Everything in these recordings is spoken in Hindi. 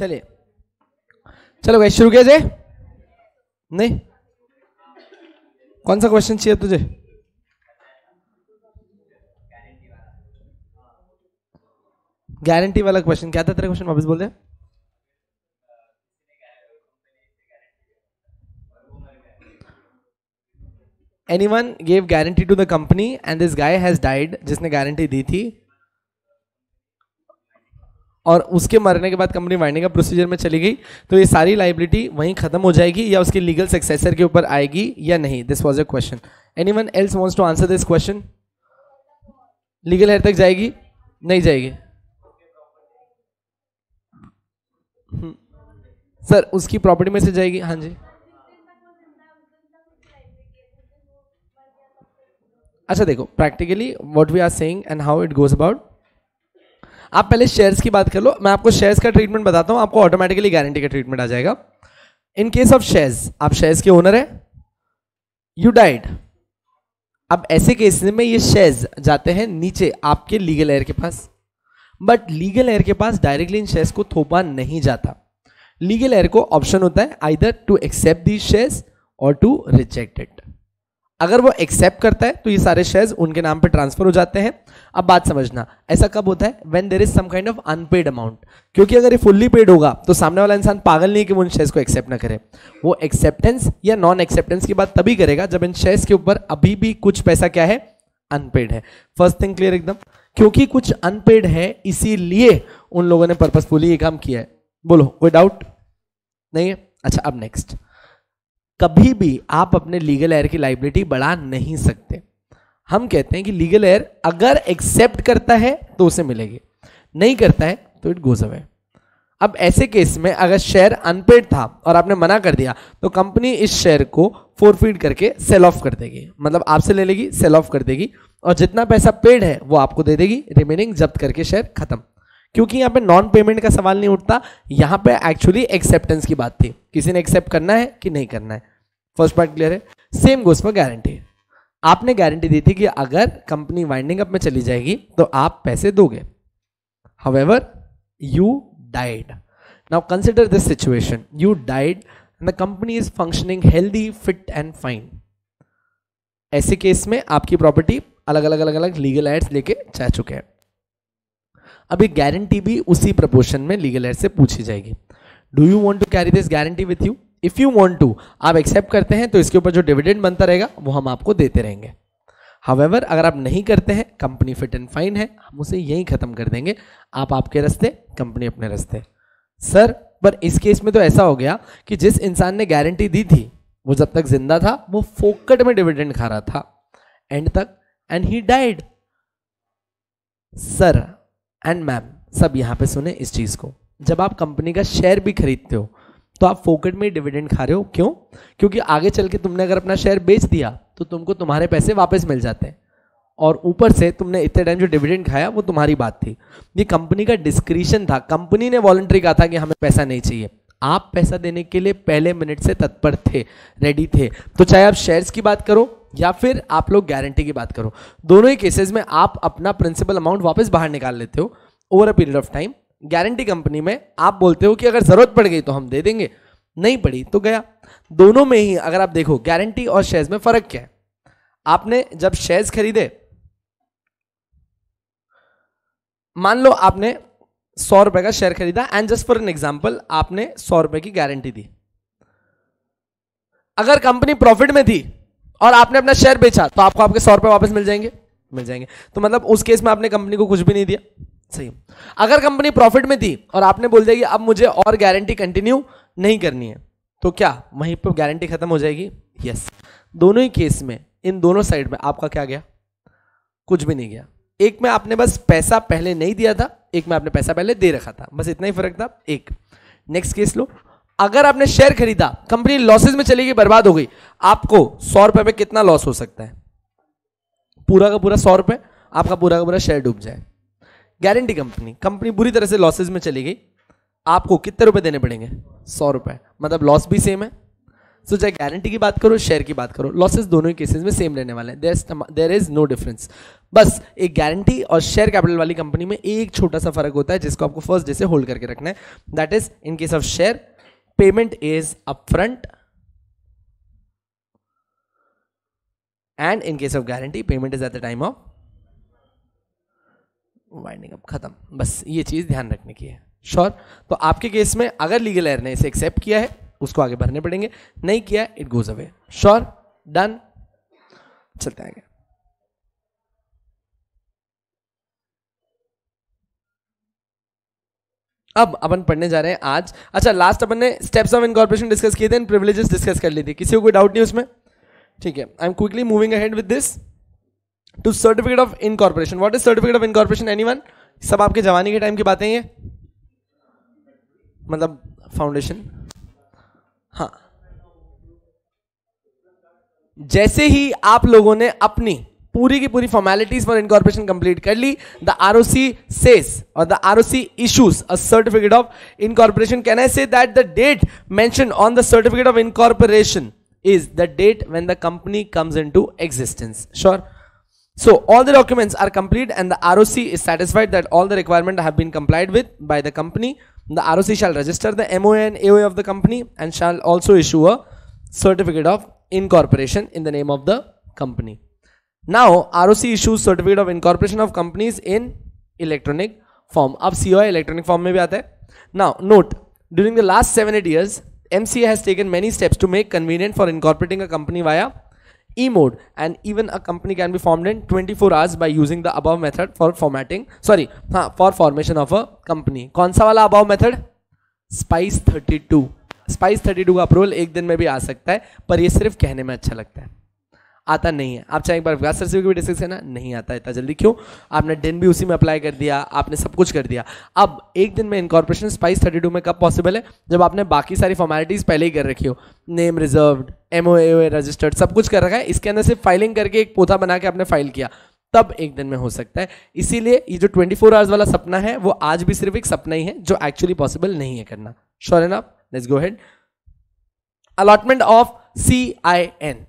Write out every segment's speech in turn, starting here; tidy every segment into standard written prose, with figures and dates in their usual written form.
चलिए, चलो भाई शुरू किया जाए। नहीं, कौन सा क्वेश्चन चाहिए तुझे? गारंटी वाला क्वेश्चन क्या था तेरा क्वेश्चन, वापस बोल दे। Anyone gave guarantee to the company and this guy has died, जिसने गारंटी दी थी, और उसके मरने के बाद कंपनी वाइंडिंग अप प्रोसीजर में चली गई, तो ये सारी लाइबिलिटी वहीं खत्म हो जाएगी या उसके लीगल सक्सेसर के ऊपर आएगी या नहीं? This was a question. Anyone else wants to answer this question? Legal heir तक जाएगी? नहीं जाएगी। सर उसकी प्रॉपर्टी में से जाएगी। हाँ जी, अच्छा देखो, practically what we are saying and how it goes about. आप पहले शेयर्स की बात कर लो, मैं आपको शेयर्स का ट्रीटमेंट बताता हूं, आपको ऑटोमेटिकली गारंटी का ट्रीटमेंट आ जाएगा। इन केस ऑफ शेयर्स, आप शेयर्स के ओनर है, यू डाइड। अब ऐसे केस में ये शेयर्स जाते हैं नीचे आपके लीगल एयर के पास, बट लीगल एयर के पास डायरेक्टली इन शेयर्स को थोपा नहीं जाता। लीगल एयर को ऑप्शन होता है either to accept these shares और टू रिजेक्ट इट। अगर वो एक्सेप्ट करता है तो ये सारे शेयर्स उनके नाम पे ट्रांसफर हो जाते हैं। अब बात समझना, ऐसा कब होता है? When there is some kind of unpaid amount, क्योंकि अगर ये फुल्ली पेड होगा तो सामने वाला इंसान पागल नहीं कि वो इन शेयर्स को एक्सेप्ट ना करे। वो एक्सेप्टेंस या नॉन एक्सेप्टेंस की बात तभी करेगा जब इन शेयर्स के ऊपर अभी भी कुछ पैसा क्या है? अनपेड है। फर्स्ट थिंग क्लियर एकदम, क्योंकि कुछ अनपेड है इसीलिए उन लोगों ने पर्पसफुली ये काम किया है। बोलो, कोई डाउट नहीं है? अच्छा, अब नेक्स्ट, कभी भी आप अपने लीगल एयर की लाइबिलिटी बढ़ा नहीं सकते। हम कहते हैं कि लीगल एयर अगर एक्सेप्ट करता है तो उसे मिलेगी, नहीं करता है तो इट गोज अवे। अब ऐसे केस में अगर शेयर अनपेड था और आपने मना कर दिया तो कंपनी इस शेयर को फोरफीड करके सेल ऑफ कर देगी, मतलब आपसे ले लेगी, सेल ऑफ कर देगी, और जितना पैसा पेड है वो आपको दे देगी, रिमेनिंग जब्त करके शेयर खत्म। क्योंकि यहाँ पे नॉन पेमेंट का सवाल नहीं उठता, यहाँ पे एक्चुअली एक्सेप्टेंस की बात थी, किसी ने एक्सेप्ट करना है कि नहीं करना है। फर्स्ट पार्ट क्लियर है? Same goes for guarantee. आपने गारंटी दी थी कि अगर कंपनी वाइंडिंग अप में चली जाएगी तो आप पैसे दोगे। However you died. Now consider this situation, you died and the company is functioning healthy, fit and fine. ऐसे केस में आपकी प्रॉपर्टी अलग अलग लीगल एड्स लेके जा चुके हैं। अभी गारंटी भी उसी प्रपोर्शन में लीगल एड से पूछी जाएगी। Do you want to carry this guarantee with you? If you want to, आप एक्सेप्ट करते हैं तो इसके ऊपर जो डिविडेंड बनता रहेगा वो हम आपको देते रहेंगे। हाउएवर अगर आप नहीं करते हैं, कंपनी फिट एंड फाइन है, हम उसे यहीं खत्म कर देंगे, आप आपके रास्ते, कंपनी अपने रास्ते। सर पर इस केस में तो ऐसा हो गया कि जिस इंसान ने गारंटी दी थी वो जब तक जिंदा था वो फोकट में डिविडेंड खा रहा था एंड तक, and he died. Sir and ma'am सब यहां पे सुने इस चीज को, जब आप कंपनी का शेयर भी खरीदते हो तो आप फोकट में डिविडेंड खा रहे हो। क्यों? क्योंकि आगे चल के तुमने अगर अपना शेयर बेच दिया तो तुमको तुम्हारे पैसे वापस मिल जाते हैं, और ऊपर से तुमने इतने टाइम जो डिविडेंड खाया वो तुम्हारी बात थी। ये कंपनी का डिस्क्रिशन था, कंपनी ने वॉलंटरी कहा था कि हमें पैसा नहीं चाहिए। आप पैसा देने के लिए पहले मिनट से तत्पर थे, रेडी थे। तो चाहे आप शेयर्स की बात करो या फिर आप लोग गारंटी की बात करो, दोनों ही केसेस में आप अपना प्रिंसिपल अमाउंट वापस बाहर निकाल लेते हो over a period of time. Guarantee company में आप बोलते हो कि अगर जरूरत पड़ गई तो हम दे देंगे, नहीं पड़ी तो गया। दोनों में ही अगर आप देखो गारंटी और शेयर्स में फर्क क्या है? आपने जब शेयर्स खरीदे, मान लो आपने 100 रुपए का शेयर खरीदा and just for an example आपने 100 रुपए की गारंटी दी। अगर कंपनी प्रॉफिट में थी और आपने अपना शेयर बेचा तो आपको आपके 100 रुपए वापस मिल जाएंगे, मिल जाएंगे। तो मतलब उस केस में आपने कंपनी को कुछ भी नहीं दिया। सही। अगर कंपनी प्रॉफिट में थी और आपने बोल दिया कि अब मुझे और गारंटी कंटिन्यू नहीं करनी है, तो क्या वहीं पर गारंटी खत्म हो जाएगी? यस। दोनों ही केस में, इन दोनों साइड में आपका क्या गया? कुछ भी नहीं गया। एक में आपने बस पैसा पहले नहीं दिया था, एक में आपने पैसा पहले दे रखा था, बस इतना ही फर्क था। एक नेक्स्ट केस लो, अगर आपने शेयर खरीदा, कंपनी लॉसेस में चली गई, बर्बाद हो गई, आपको 100 रुपए में कितना लॉस हो सकता है? पूरा का पूरा 100 रुपए, आपका पूरा का पूरा शेयर डूब जाए। गारंटी कंपनी बुरी तरह से लॉसेस में चली गई, आपको कितने रुपए देने पड़ेंगे? 100 रुपए, मतलब लॉस भी सेम है, सो चाहे गारंटी की बात करो, शेयर की बात करो, लॉसेस दोनों ही केसेस में सेम रहने वाले हैं, देयर इज नो डिफरेंस। बस एक गारंटी और शेयर कैपिटल वाली कंपनी में एक छोटा सा फर्क होता है जिसको आपको फर्स्ट डे से होल्ड करके रखना है, that is in case of share payment is upfront and in case of guarantee payment is eight the time of winding up, खत्म। बस ये चीज ध्यान रखने की है। श्योर? तो आपके केस में अगर लीगल एयर ने इसे एक्सेप्ट किया है उसको आगे भरने पड़ेंगे, नहीं किया it goes away. Sure? Done? चलते आगे। अब अपन पढ़ने जा रहे हैं आज, अच्छा लास्ट अपन ने स्टेप्स ऑफ इनकॉर्पोरेशन डिस्कस किए थे, प्रिविलेजेस डिस्कस कर ली थी, किसी को कोई डाउट नहीं उसमें? ठीक है, I am quickly moving ahead with this to certificate of incorporation. What is certificate of incorporation? Anyone? सब आपके जवानी के टाइम की बातें ये, मतलब फाउंडेशन। हाँ, जैसे ही आप लोगों ने अपनी पूरी की पूरी फॉर्मेलिटीज फॉर इनकॉर्पोरेशन कंप्लीट कर ली, द आरओसी सेज और the ROC issues a certificate of incorporation. Can I say that the date mentioned on the certificate of incorporation is the date when the company comes into existence. Sure? So all the documents are complete and the ROC is satisfied that all the requirements have been complied with by the company. The ROC shall register the MOA and AOA of the company and shall also issue a certificate of incorporation in the name of the company. Now ROC issues certificate of incorporation of companies in electronic form. अब COI electronic form में भी आता है. Now note, during the last 7-8 years MCA has taken many steps to make convenient for incorporating a company via e-mode, and even a company can be formed in 24 hours by using the above method for for formation of a company. कौन सा वाला above method? Spice 32. Spice 32 का अप्रूवल एक दिन में भी आ सकता है, पर ये सिर्फ कहने में अच्छा लगता है, आता नहीं है। आप चाहे एक बार विकास सर से भी डिस्कस करना, नहीं आता इतना जल्दी। क्यों? आपने डेन भी उसी में अप्लाई कर दिया, आपने सब कुछ कर दिया। अब एक दिन में इनकॉर्पोरेशन स्पाइस 32 में कब पॉसिबल है? जब आपने बाकी सारी फॉर्मेलिटीज पहले ही कर रखी हो, नेम रिजर्व्ड, एमओए रजिस्टर्ड, सब कुछ कर रखा है, इसके अंदर सिर्फ फाइलिंग करके एक पोथा बना के आपने फाइल किया, तब एक दिन में हो सकता है। इसीलिए ये जो 24 आवर्स वाला सपना है वो आज भी सिर्फ एक सपना ही है, जो एक्चुअली पॉसिबल नहीं है करना। Sure enough? Let's go ahead. Allotment of CIN।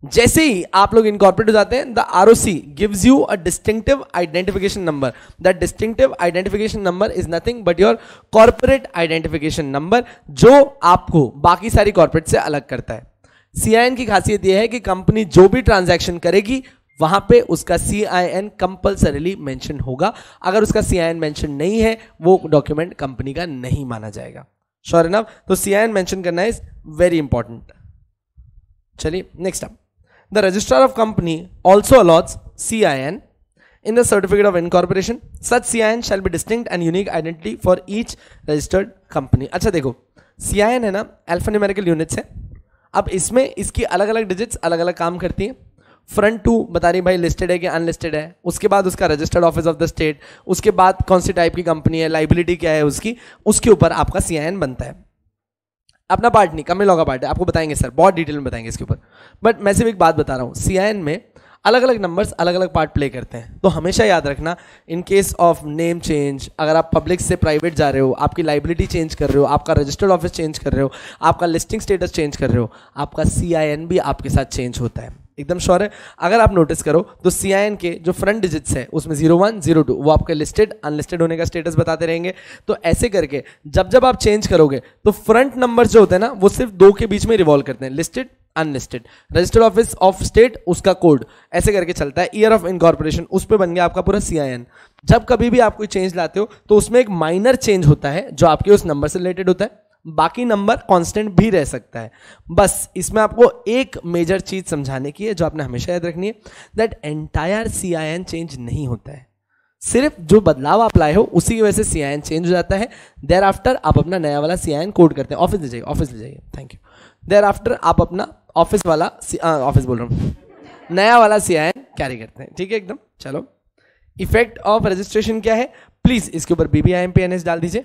जैसे ही आप लोग इनकॉर्पोरेट हो जाते हैं, the ROC gives you a distinctive identification number. That distinctive identification number is nothing but your corporate identification number, जो आपको बाकी सारी कॉर्पोरेट से अलग करता है। CIN की खासियत यह है कि कंपनी जो भी ट्रांजैक्शन करेगी वहां पे उसका CIN कंपल्सरीली मेंशन होगा। अगर उसका CIN मेंशन नहीं है, वो डॉक्यूमेंट कंपनी का नहीं माना जाएगा। Sure enough? तो CIN मेंशन करना इज वेरी इंपॉर्टेंट। चलिए next up, the registrar of company also allots CIN in the certificate of incorporation. Such CIN shall be distinct and unique identity for each registered company. अच्छा देखो, CIN है ना, alphanumerical units है। अब इसमें इसकी अलग अलग डिजिट्स अलग अलग काम करती हैं। फ्रंट टू बता रही भाई लिस्टेड है कि अनलिस्टेड है, उसके बाद उसका registered office of the state, उसके बाद कौन सी टाइप की कंपनी है, लाइबिलिटी क्या है उसकी, उसके ऊपर आपका CIN बनता है। अपना पार्ट नहीं, कमिल लॉ का पार्ट है, आपको बताएंगे सर, बहुत डिटेल में बताएंगे इसके ऊपर, बट मैं सिर्फ एक बात बता रहा हूँ, CIN में अलग अलग नंबर्स अलग अलग पार्ट प्ले करते हैं। तो हमेशा याद रखना, इन केस ऑफ नेम चेंज, अगर आप पब्लिक से प्राइवेट जा रहे हो, आपकी लाइबिलिटी चेंज कर रहे हो, आपका रजिस्टर्ड ऑफिस चेंज कर रहे हो, आपका लिस्टिंग स्टेटस चेंज कर रहे हो, आपका CIN भी आपके साथ चेंज होता है। एकदम श्योर है? अगर आप नोटिस करो तो CIN के जो फ्रंट डिजिट्स है उसमें 01, 02 वो आपके लिस्टेड अनलिस्टेड होने का स्टेटस बताते रहेंगे। तो ऐसे करके जब जब आप चेंज करोगे तो फ्रंट नंबर जो होते हैं ना, वो सिर्फ दो के बीच में रिवॉल्व करते हैं, listed unlisted, registered office of state उसका कोड, ऐसे करके चलता है। ईयर ऑफ इनकॉर्पोरेशन, उस पर बन गया आपका पूरा CIN। जब कभी भी आप कोई चेंज लाते हो तो उसमें एक माइनर चेंज होता है जो आपके उस नंबर से रिलेटेड होता है, बाकी नंबर कांस्टेंट भी रह सकता है। बस इसमें आपको एक मेजर चीज समझाने की है जो आपने हमेशा याद रखनी है, दैट एंटायर CIN चेंज नहीं होता है, सिर्फ जो बदलाव आप लाए हो उसी की वजह से CIN चेंज हो जाता है। देयर आफ्टर आप अपना नया वाला CIN कोड करते हैं। ऑफिस ले जाइए, ऑफिस ले जाइए, थैंक यू। देयर आफ्टर आप अपना ऑफिस वाला ऑफिस बोल रहा हूँ, नया वाला CIN कैरी करते हैं। ठीक है एकदम। चलो, इफेक्ट ऑफ रजिस्ट्रेशन क्या है, प्लीज इसके ऊपर BBIMPNS डाल दीजिए।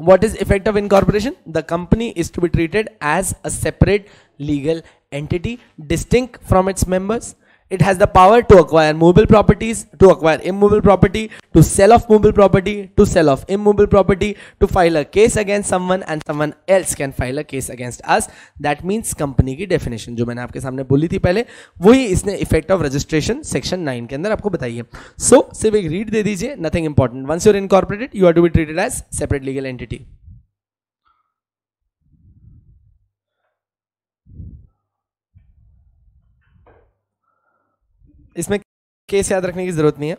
What is effect of incorporation? The company is to be treated as a separate legal entity, distinct from its members. It has the power to acquire movable properties, to acquire immovable property, to sell off movable property, to sell off immovable property, to file a case against someone and someone else can file a case against us. That means company की डेफिनेशन जो मैंने आपके सामने बोली थी पहले, वही इसने इफेक्ट ऑफ रजिस्ट्रेशन सेक्शन 9 के अंदर आपको बताई है. सो सिर्फ एक रीड दे दीजिए, nothing important. Once you are incorporated you are to be treated as separate legal entity. इसमें केस याद रखने की जरूरत नहीं है.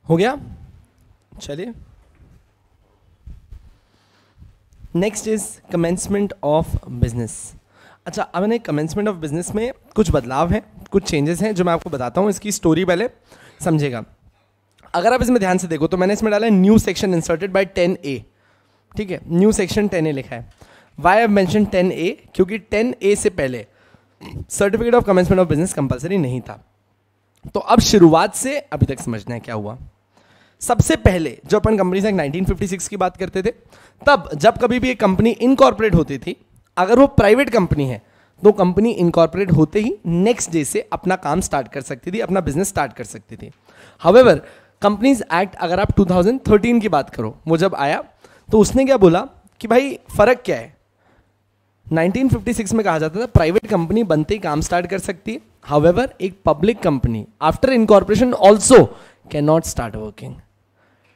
हो गया. चलिए next is commencement of business. अच्छा, अब मैंने कमेंसमेंट ऑफ बिजनेस में कुछ बदलाव हैं, कुछ चेंजेस हैं जो मैं आपको बताता हूँ. इसकी स्टोरी पहले समझेगा. अगर आप इसमें ध्यान से देखो तो मैंने इसमें डाला है new section inserted by 10A. ठीक है, न्यू सेक्शन 10A लिखा है. Why I mention 10A? क्योंकि 10A से पहले certificate of commencement of business compulsory नहीं था. तो अब शुरुआत से अभी तक समझना है क्या हुआ. सबसे पहले जो अपन कंपनी एक्ट 1956 की बात करते थे, तब जब कभी भी एक कंपनी इनकॉर्पोरेट होती थी, अगर वो प्राइवेट कंपनी है तो कंपनी इनकॉर्पोरेट होते ही नेक्स्ट डे से अपना काम स्टार्ट कर सकती थी, अपना बिजनेस स्टार्ट कर सकती थी. हाउएवर कंपनीज एक्ट अगर आप 2013 की बात करो, वो जब आया तो उसने क्या बोला कि भाई फर्क क्या है. 1956 में कहा जाता था प्राइवेट कंपनी बनते ही काम स्टार्ट कर सकती है. हाउएवर एक public company after incorporation also can not start working.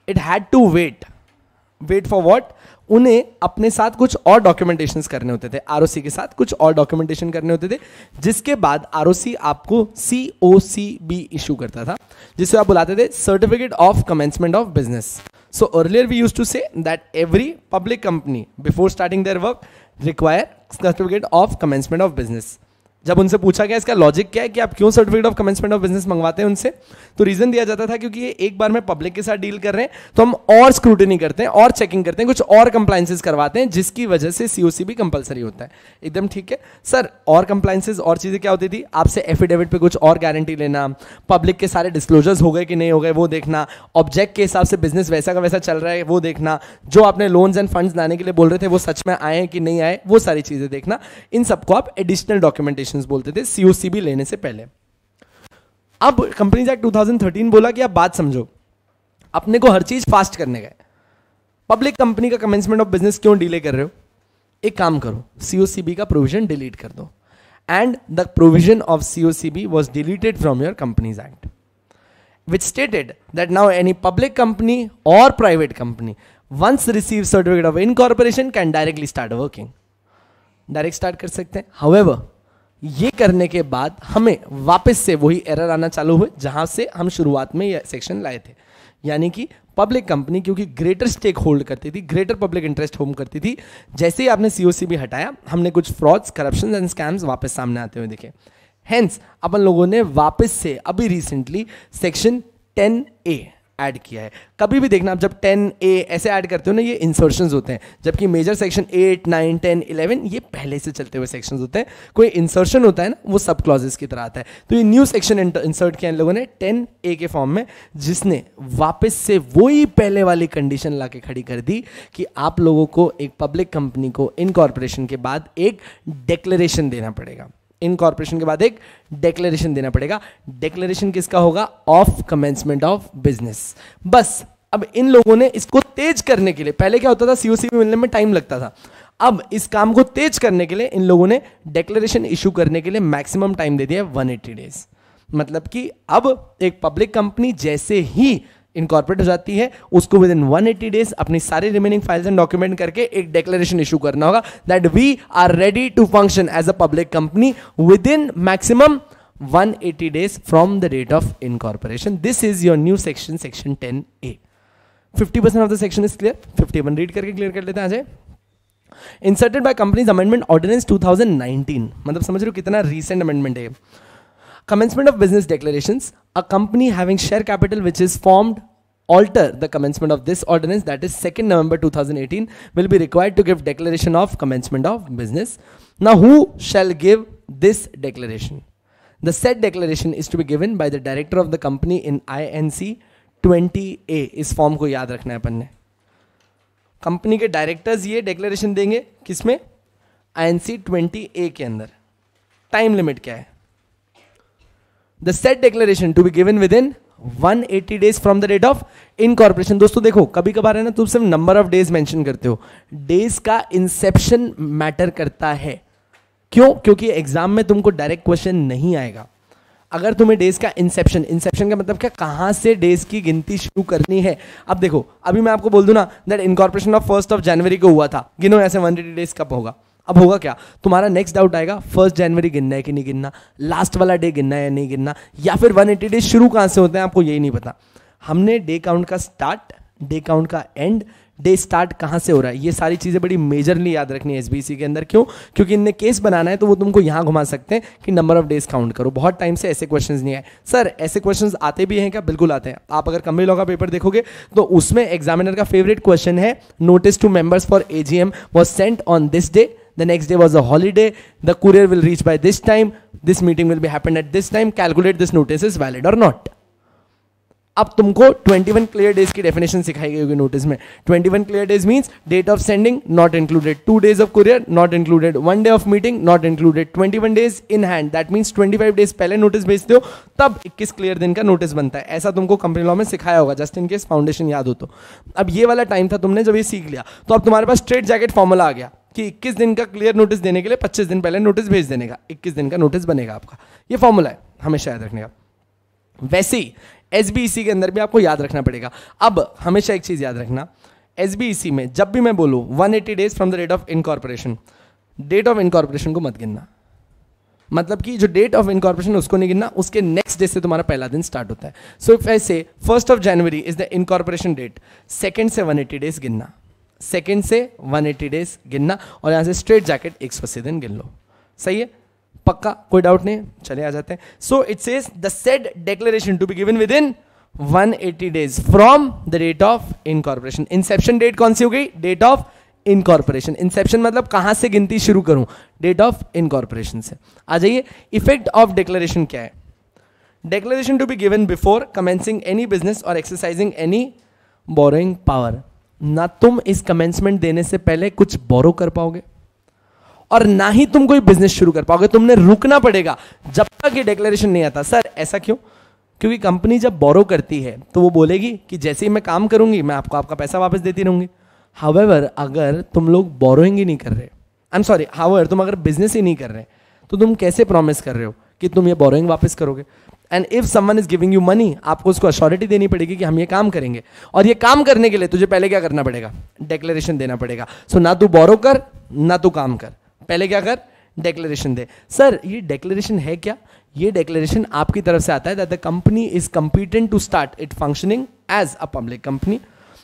It had to wait for what? उन्हें अपने साथ कुछ और डॉक्यूमेंटेशंस करने होते थे, आरओसी के साथ कुछ और डॉक्यूमेंटेशन करने होते थे, जिसके बाद आरओसी आपको COCB इशू करता था, जिसे आप बुलाते थे certificate of commencement of business. So earlier we used to say that every public company before starting their work require certificate of commencement of business. जब उनसे पूछा गया इसका लॉजिक क्या है कि आप क्यों certificate of commencement of business मंगवाते हैं उनसे, तो रीजन दिया जाता था क्योंकि ये एक बार में पब्लिक के साथ डील कर रहे हैं तो हम और स्क्रूटनी करते हैं और चेकिंग करते हैं, कुछ और कंप्लायंसेस करवाते हैं, जिसकी वजह से COCB कंपलसरी होता है. एकदम ठीक है सर. और कंप्लायंसेस और चीजें क्या होती थी, आपसे एफिडेविट पे कुछ और गारंटी लेना, पब्लिक के सारे डिस्क्लोजर्स हो गए कि नहीं हो गए वो देखना, ऑब्जेक्ट के हिसाब से बिजनेस वैसा का वैसा चल रहा है वो देखना, जो आपने लोन्स एंड फंड्स लाने के लिए बोल रहे थे वो सच में आए कि नहीं आए वो सारी चीजें देखना. इन सबको आप एडिशनल डॉक्यूमेंटेशन बोलते थे COCB लेने से पहले. अब कंपनीज एक्ट 2013 बोला कि आप बात समझो, अपने को हर चीज फास्ट करने गए, पब्लिक कंपनी का कमेंसमेंट ऑफ बिजनेस क्यों डिले कर रहे हो? एक काम करो, COCB का प्रोविजन डिलीट कर दो. And the provision of COCB was deleted from your companies act, which stated that now any public company or private company once receives certificate of incorporation can directly start working. Direct start कर सकते हैं. However, ये करने के बाद हमें वापस से वही एरर आना चालू हुए जहां से हम शुरुआत में ये सेक्शन लाए थे, यानी कि पब्लिक कंपनी क्योंकि ग्रेटर स्टेक होल्ड करती थी, ग्रेटर पब्लिक इंटरेस्ट होल्ड करती थी, जैसे ही आपने COCB हटाया हमने कुछ फ्रॉड्स, करप्शन एंड स्कैम्स वापस सामने आते हुए देखे. हेंस अपन लोगों ने वापस से अभी रिसेंटली सेक्शन 10A ऐड किया है. कभी भी देखना आप जब 10A ऐसे ऐड करते हो ना, ये इंसर्शंस होते हैं, जबकि मेजर सेक्शन 8, 9, 10, 11 ये पहले से चलते हुए सेक्शंस होते हैं. कोई इंसर्शन होता है ना, वो सब क्लॉजेस की तरह आता है. तो ये न्यू सेक्शन इंसर्ट किया इन लोगों ने 10A के फॉर्म में, जिसने वापस से वही पहले वाली कंडीशन ला के खड़ी कर दी कि आप लोगों को एक पब्लिक कंपनी को इनकॉर्पोरेशन के बाद एक डिक्लेरेशन देना पड़ेगा. इनकॉर्पोरेशन के बाद एक डिक्लेरेशन देना पड़ेगा. डिक्लेरेशन किसका होगा? Of commencement of business. बस अब इन लोगों ने इसको तेज करने के लिए, पहले क्या होता था COCB मिलने में टाइम लगता था, अब इस काम को तेज करने के लिए इन लोगों ने डिक्लेरेशन इशू करने के लिए मैक्सिमम टाइम दे दिया 180 डेज. मतलब कि अब एक पब्लिक कंपनी जैसे ही इनकॉर्पोरेट हो जाती है उसको विद इन 180 डेज अपनी सारी रिमेनिंग फाइल्स एंड डॉक्यूमेंट करके एक डिक्लेरेशन इशू करना होगा that we are ready to function as a public company within maximum 180 days from the date of incorporation. This is your new section, section 10A. 50% of the section is clear. 51 read करके क्लियर कर लेते हैं. आ जाए. Inserted by companies amendment ordinance 2019. मतलब समझ रहे हो कितना रीसेंट अमेंडमेंट है. commencement of business declarations, a company having share capital which is formed alter the commencement of this ordinance, that is 2nd November 2018, will be required to give declaration of commencement of business. Now who shall give this declaration? The said declaration is to be given by the director of the company in INC 20A. इस फॉर्म को याद रखना है अपन ने. कंपनी के डायरेक्टर्स ये डिक्लेरेशन देंगे किसमें? INC 20A के अंदर. टाइम लिमिट क्या है? The said declaration to be given within 180 days from the date of incorporation. दोस्तों देखो, कभी कभार है ना, तुम सिर्फ नंबर ऑफ डेज मेंशन करते हो. डेज का इंसेप्शन मैटर करता है. क्यों? क्योंकि एग्जाम में तुमको डायरेक्ट क्वेश्चन नहीं आएगा. अगर तुम्हें डेज का इंसेप्शन का मतलब क्या, कहां से डेज की गिनती शुरू करनी है. अब देखो, अभी मैं आपको बोल दूं ना दैट इनकॉर्पोरेशन ऑफ 1 जनवरी को हुआ था, गिनो ऐसे 180 डेज कब होगा. अब होगा क्या, तुम्हारा नेक्स्ट डाउट आएगा 1 जनवरी गिनना है कि नहीं गिनना, लास्ट वाला डे गिनना है या नहीं गिनना, या फिर 180 डेज शुरू कहां से होते हैं आपको यही नहीं पता. हमने डे काउंट का स्टार्ट, डे काउंट का एंड, डे स्टार्ट कहां से हो रहा है, ये सारी चीजें बड़ी मेजरली याद रखनी है एसबीसी के अंदर. क्यों? क्योंकि इनने केस बनाना है तो वो तुमको यहां घुमा सकते हैं कि नंबर ऑफ डेज काउंट करो. बहुत टाइम से ऐसे क्वेश्चंस नहीं आए. सर ऐसे क्वेश्चंस आते भी हैं क्या? बिल्कुल आते हैं. आप अगर कंपनी लॉ का पेपर देखोगे तो उसमें एग्जामिनर का फेवरेट क्वेश्चन है, notice to members for AGM was sent on this day, the next day was a holiday, the courier will reach by this time, this meeting will be happened at this time, calculate this notice is valid or not. अब तुमको 21 क्लियर डेज की डेफिनेशन सिखाई गई होगी नोटिस में. 21 clear days means date of sending not included, 2 days of courier not included, 1 day of meeting not included, 21 days in hand, that means 25 days पहले नोटिस भेजते हो तब 21 क्लियर दिन का नोटिस बनता है. ऐसा तुमको कंपनी लॉ में सिखाया होगा, जस्ट इन केस फाउंडेशन याद हो तो. अब ये वाला टाइम था तुमने जब ये सीख लिया, तो अब तुम्हारे पास स्ट्रेट जैकेट फॉर्मूला आ गया कि 21 दिन का क्लियर नोटिस देने के लिए 25 दिन पहले नोटिस भेज देने का, 21 दिन का नोटिस बनेगा आपका. ये फॉर्मूला है, हमेशा याद रखने का. वैसे ही एसबीईसी के अंदर भी आपको याद रखना पड़ेगा. अब हमेशा एक चीज याद रखना, एसबीईसी में जब भी मैं बोलूं 180 days from the date of incorporation, date of incorporation को मत गिनना. मतलब कि जो डेट ऑफ इनकॉर्पोरेशन उसको नहीं गिनना, उसके नेक्स्ट डे से तुम्हारा पहला दिन स्टार्ट होता है. So if I say 1 January is the incorporation date, 2 से 180 डेज गिनना, 2 से 180 डेज गिनना, और यहां से स्ट्रेट जैकेट 180 दिन गिन लो. सही है? पक्का? कोई डाउट नहीं? चले आ जाते हैं. So it says the said declaration to be given within 180 days from the date of incorporation. Inception date कौन सी हो गई? Date of incorporation. इंसेप्शन मतलब कहां से गिनती शुरू करूं, डेट ऑफ इनकॉर्पोरेशन से. आ जाइए, इफेक्ट ऑफ डिक्लेरेशन क्या है? Declaration to be given before commencing any business और एक्सरसाइजिंग एनी बोरोइंग पावर. ना तुम इस कमेंसमेंट देने से पहले कुछ बोरो कर पाओगे और ना ही तुम कोई बिजनेस शुरू कर पाओगे. तुमने रुकना पड़ेगा जब तक ये डिक्लेरेशन नहीं आता. सर ऐसा क्यों? क्योंकि कंपनी जब बोरो करती है तो वो बोलेगी कि जैसे ही मैं काम करूंगी मैं आपको आपका पैसा वापस देती रहूंगी. हाउएवर अगर तुम लोग बोरोइंग ही नहीं कर रहे, आई एम सॉरी, हाउएवर तुम अगर बिजनेस ही नहीं कर रहे तो तुम कैसे प्रॉमिस कर रहे हो कि तुम ये बोरोइंग वापस करोगे? And if someone is giving you money, आपको उसको अश्योरिटी देनी पड़ेगी कि हम ये काम करेंगे, और ये काम करने के लिए तुझे पहले क्या करना पड़ेगा? डिक्लेरेशन देना पड़ेगा. सो ना तू बोरो कर ना तू काम कर, पहले क्या कर? डिक्लेरेशन दे. सर ये डिक्लेरेशन है क्या? ये डिक्लेरेशन आपकी तरफ से आता है that the company is competent to start it functioning as a public company.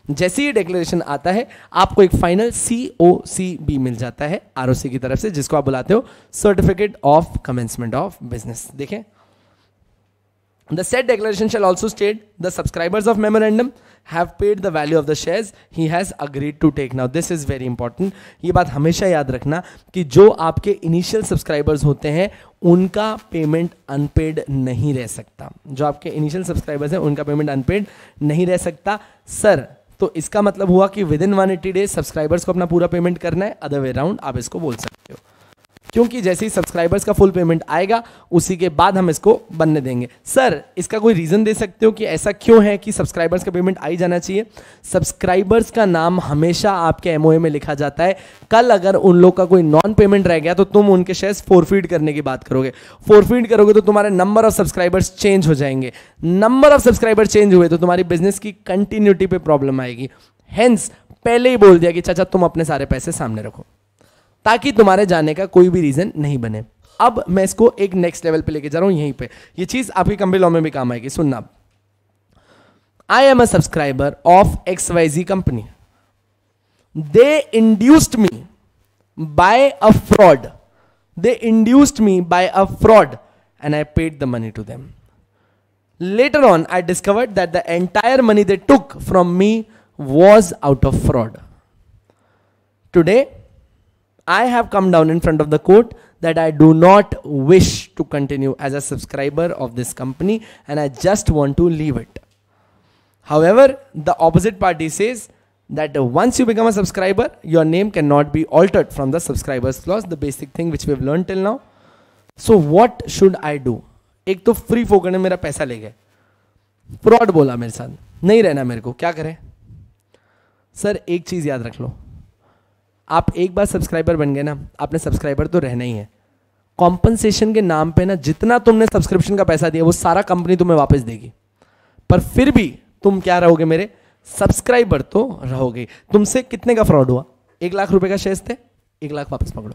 जैसे ये डिक्लेरेशन आता है आपको एक फाइनल COCB मिल जाता है ROC की तरफ से, जिसको आप बुलाते हो certificate of commencement of business. देखें, the said declaration shall also state the subscribers of memorandum have paid the value of the shares he has agreed to take. Now this is very important. ये बात हमेशा याद रखना कि जो आपके इनिशियल सब्सक्राइबर्स होते हैं उनका पेमेंट अनपेड नहीं रह सकता. जो आपके इनिशियल सब्सक्राइबर्स हैं उनका पेमेंट अनपेड नहीं रह सकता. सर तो इसका मतलब हुआ कि विद इन 180 डेज सब्सक्राइबर्स को अपना पूरा पेमेंट करना है, अदर वे राउंड आप इसको बोल सकते हो. क्योंकि जैसे ही सब्सक्राइबर्स का फुल पेमेंट आएगा उसी के बाद हम इसको बनने देंगे. सर इसका कोई रीजन दे सकते हो कि ऐसा क्यों है कि सब्सक्राइबर्स का पेमेंट आ ही जाना चाहिए? सब्सक्राइबर्स का नाम हमेशा आपके एमओए में लिखा जाता है. कल अगर उन लोग का कोई नॉन पेमेंट रह गया तो तुम उनके शेयर्स फोरफीड करने की बात करोगे. फोरफीड करोगे तो तुम्हारे नंबर ऑफ सब्सक्राइबर्स चेंज हो जाएंगे. नंबर ऑफ सब्सक्राइबर चेंज हुए तो तुम्हारी बिजनेस की कंटिन्यूटी पे प्रॉब्लम आएगी. हेंस पहले ही बोल दिया कि चाचा तुम अपने सारे पैसे सामने रखो ताकि तुम्हारे जाने का कोई भी रीजन नहीं बने. अब मैं इसको एक नेक्स्ट लेवल पे लेके जा रहा हूं. यहीं पे ये चीज आपकी कंपनी लॉ में भी काम आएगी. सुनना, I am a subscriber of XYZ company. They induced me by a fraud and I paid the money to them. Later on, I discovered that the entire money they took from me was out of fraud. Today, I have come down in front of the court that I do not wish to continue as a subscriber of this company and I just want to leave it. However, the opposite party says that once you become a subscriber, your name cannot be altered from the subscribers clause, the basic thing which we have learned till now. So what should I do? एक तो फ्री फोकट ने मेरा पैसा ले गए, फ्रॉड बोला मेरे साथ, नहीं रहना मेरे को, क्या करें? सर एक चीज याद रख लो, आप एक बार सब्सक्राइबर बन गए ना, आपने सब्सक्राइबर तो रहना ही है. कॉम्पनसेशन के नाम पे ना जितना तुमने सब्सक्रिप्शन का पैसा दिया वो सारा कंपनी तुम्हें वापस देगी, पर फिर भी तुम क्या रहोगे? मेरे सब्सक्राइबर तो रहोगे. तुमसे कितने का फ्रॉड हुआ? 1 लाख रुपए का शेयर्स थे, 1 लाख वापस पकड़ो,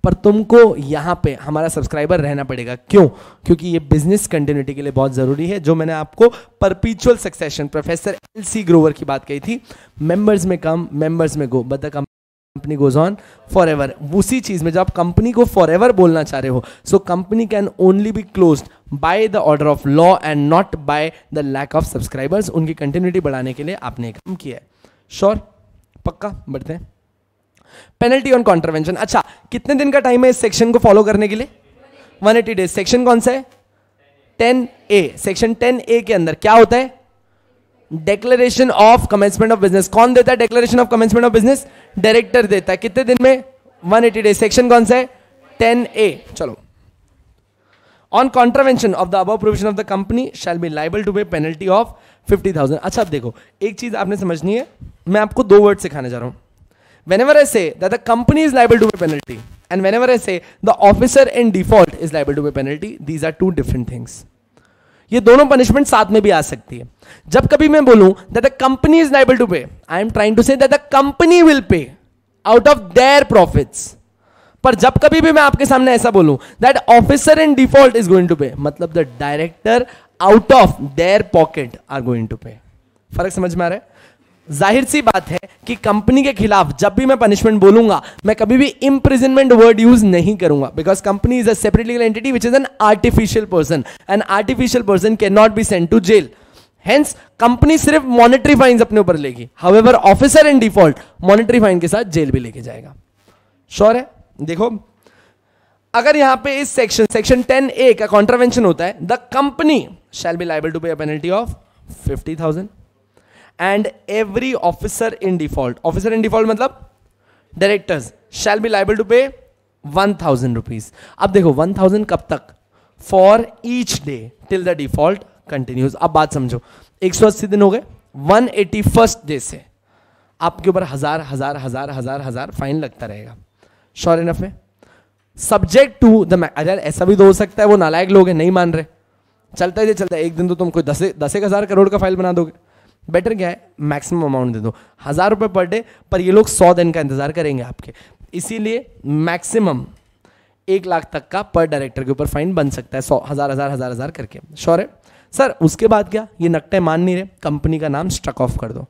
पर तुमको यहां पे हमारा सब्सक्राइबर रहना पड़ेगा. क्यों? क्योंकि ये बिजनेस कंटिन्यूटी के लिए बहुत जरूरी है. जो मैंने आपको perpetual succession professor L C. Grover की बात कही थी, members may come, members may go, but the company goes on forever. उसी चीज में जब आप कंपनी को फॉर एवर बोलना चाह रहे हो, so company can only be closed by the order of law and not by the lack of subscribers. उनकी कंटिन्यूटी बढ़ाने के लिए आपने काम किया है. श्योर? पक्का? बढ़ते हैं. Penalty on contravention. अच्छा, कितने दिन का टाइम है इस सेक्शन को फॉलो करने के लिए? 180 डेज. सेक्शन कौन सा है? 10A. सेक्शन 10A के अंदर क्या होता है? Declaration of commencement of business. कौन देता है declaration of commencement of business? Director देता है. कितने दिन में? 180 डेज. सेक्शन कौन सा है? 10A. चलो. On contravention of the above provision of the company shall be liable to pay penalty of 50,000. अच्छा, अब देखो, एक चीज आपने समझनी है, मैं आपको 2 वर्ड सिखाने जा रहा हूं. Whenever I say that the company is liable to pay penalty and whenever I say the officer in default is liable to pay penalty, these are 2 different things. ये दोनों पनिशमेंट साथ में भी आ सकती है. जब कभी मैं बोलूं that the company is liable to pay, I am trying to say that the company will pay out of their profits. पर जब कभी भी मैं आपके सामने ऐसा बोलूं that officer in default is going to pay, मतलब the director out of their pocket are going to pay. फर्क समझ में आ रहा है? जाहिर सी बात है कि कंपनी के खिलाफ जब भी मैं पनिशमेंट बोलूंगा, मैं कभी भी इंप्रिजनमेंट वर्ड यूज नहीं करूंगा, because company is a separate legal entity which is an artificial person. An artificial person can not be sent to jail. Hence company सिर्फ मॉनेटरी फाइन्स अपने ऊपर लेगी. However officer in default monetary fine के साथ जेल भी लेके जाएगा. श्योर है? देखो, अगर यहां पे इस सेक्शन 10A का कॉन्ट्रावेंशन होता है, the company shall be liable to pay a penalty of 50,000 and every officer in default मतलब directors shall be liable to pay 1,000 rupees. अब देखो 1,000 कब तक? For each day till the default continues. अब बात समझो, 180 दिन हो गए, 181st डे से आपके ऊपर हजार फाइन लगता रहेगा. श्योर इनफ है? सब्जेक्ट टू द, अरे ऐसा भी तो हो सकता है वो नालायक लोग हैं, नहीं मान रहे, चलता है, एक दिन तो तुम कोई 10,000 करोड़ का फाइल बना दोगे. बेटर क्या है? मैक्सिमम अमाउंट दे दो, 1,000 रुपए पर डे, पर ये लोग 100 दिन का इंतजार करेंगे आपके. इसीलिए मैक्सिमम 1 लाख तक का पर डायरेक्टर के ऊपर फाइन बन सकता है, 100,000 करके. श्योर है? सर उसके बाद क्या? ये नक्टे मान नहीं रहे, कंपनी का नाम स्ट्रक ऑफ कर दो.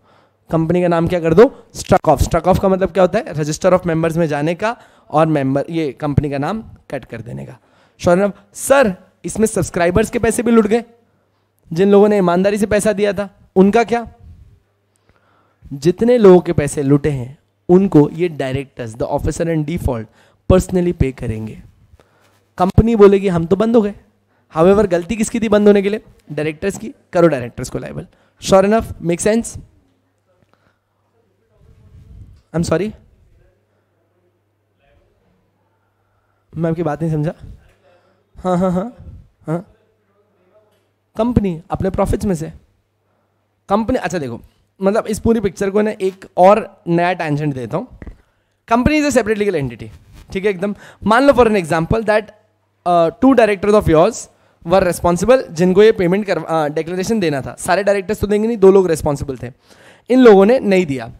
कंपनी का नाम क्या कर दो? Struck of. स्ट्रक ऑफ का मतलब क्या होता है? रजिस्टर ऑफ मेंबर्स में जाने का और मेंबर, ये कंपनी का नाम कट कर देने का. श्योर है? सर इसमें सब्सक्राइबर्स के पैसे भी लुट गए, जिन लोगों ने ईमानदारी से पैसा दिया था, उनका क्या? जितने लोगों के पैसे लुटे हैं उनको ये directors, the officer in default, personally पे करेंगे. कंपनी बोलेगी हम तो बंद हो गए. हाउएवर गलती किसकी थी बंद होने के लिए? डायरेक्टर्स की. करो डायरेक्टर्स को liable. Sure enough? Make sense? I am sorry, मैं आपकी बात नहीं समझा. हाँ, कंपनी अपने प्रॉफिट्स में से कंपनी. अच्छा देखो, मतलब इस पूरी पिक्चर को ना एक और नया टेंजेंट देता हूं. Company is a separate legal entity, ठीक है एकदम. मान लो for an example that 2 directors of yours were responsible, जिनको ये पेमेंट डिक्लेरेशन देना था. सारे डायरेक्टर्स तो देंगे नहीं, 2 लोग रेस्पॉन्सिबल थे. इन लोगों ने नहीं दिया.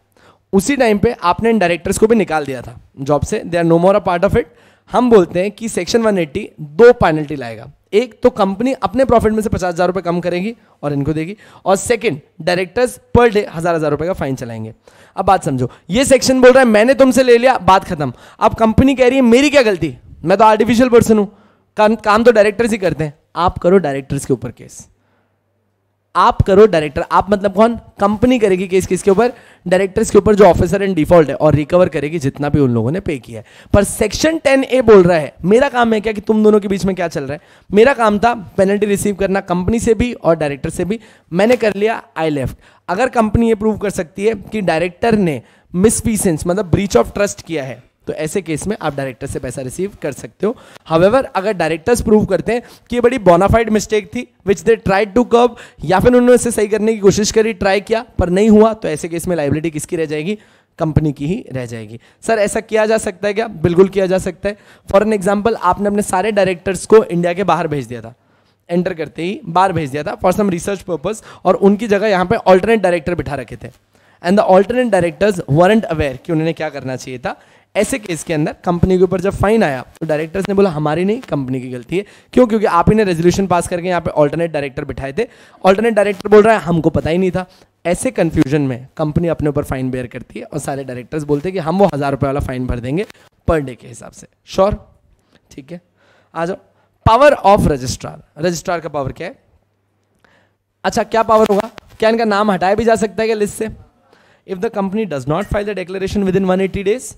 उसी टाइम पे आपने इन डायरेक्टर्स को भी निकाल दिया था जॉब से. They are no more a part of it. हम बोलते हैं कि सेक्शन 180 2 पेनल्टी लाएगा. एक तो कंपनी अपने प्रॉफिट में से 50,000 रुपए कम करेगी और इनको देगी, और सेकंड डायरेक्टर्स पर डे 1,000 रुपए का फाइन चलाएंगे. अब बात समझो, ये सेक्शन बोल रहा है मैंने तुमसे ले लिया, बात खत्म. अब कंपनी कह रही है मेरी क्या गलती, मैं तो आर्टिफिशियल पर्सन हूं, काम तो डायरेक्टर्स ही करते हैं, आप करो डायरेक्टर्स के ऊपर केस, आप करो डायरेक्टर, आप मतलब कौन, कंपनी करेगी केस किसके ऊपर, डायरेक्टर्स के ऊपर जो ऑफिसर इन डिफॉल्ट है, और रिकवर करेगी जितना भी उन लोगों ने पे किया है। पर सेक्शन 10A बोल रहा है, मेरा काम है क्या कि तुम दोनों के बीच में क्या चल रहा है, मेरा काम था पेनल्टी रिसीव करना कंपनी से भी और डायरेक्टर से भी, मैंने कर लिया, आई लेफ्ट। अगर कंपनी ये प्रूव कर सकती है कि डायरेक्टर ने मिसफीसेंस मतलब ब्रीच ऑफ ट्रस्ट किया है, तो ऐसे केस में आप डायरेक्टर से पैसा रिसीव कर सकते हो। हाउएवर अगर डायरेक्टर्स प्रूव करते हैं कि ये बड़ी बोनाफाइड मिस्टेक थी विच दे ट्राइड टू कर्ब, या फिर उन्होंने इसे सही करने की कोशिश करी, ट्राई किया पर नहीं हुआ, तो ऐसे केस में लायबिलिटी किसकी रह जाएगी, कंपनी की ही रह जाएगी। सर ऐसा किया जा सकता है क्या, बिल्कुल किया जा सकता है। फॉर एन एग्जाम्पल, आपने अपने सारे डायरेक्टर्स को इंडिया के बाहर भेज दिया था, एंटर करते ही बाहर भेज दिया था फॉर सम रिसर्च पर्पस, और उनकी जगह यहाँ पे ऑल्टरनेट डायरेक्टर बिठा रखे थे, and the alternate directors weren't aware कि उन्होंने क्या करना चाहिए था। ऐसे केस के अंदर कंपनी के ऊपर जब फाइन आया तो डायरेक्टर्स ने बोला हमारी नहीं, कंपनी की गलती है। क्यों, क्योंकि आप ही ने रेजोल्यूशन पास करके यहाँ पे ऑल्टरनेट डायरेक्टर बिठाए थे, ऑल्टरनेट डायरेक्टर बोल रहा है हमको पता ही नहीं था। ऐसे कंफ्यूजन में कंपनी अपने ऊपर फाइन बेयर करती है और सारे डायरेक्टर्स बोलते हैं कि हम वो 1000 रुपये वाला फाइन भर देंगे पर डे के हिसाब से। श्योर, ठीक है। आ जाओ, पावर ऑफ रजिस्ट्रार। रजिस्ट्रार का पावर क्या है, अच्छा क्या पावर होगा, क्या इनका नाम हटाया भी जा सकता है क्या लिस्ट से। If the company does not file the declaration with in 180 days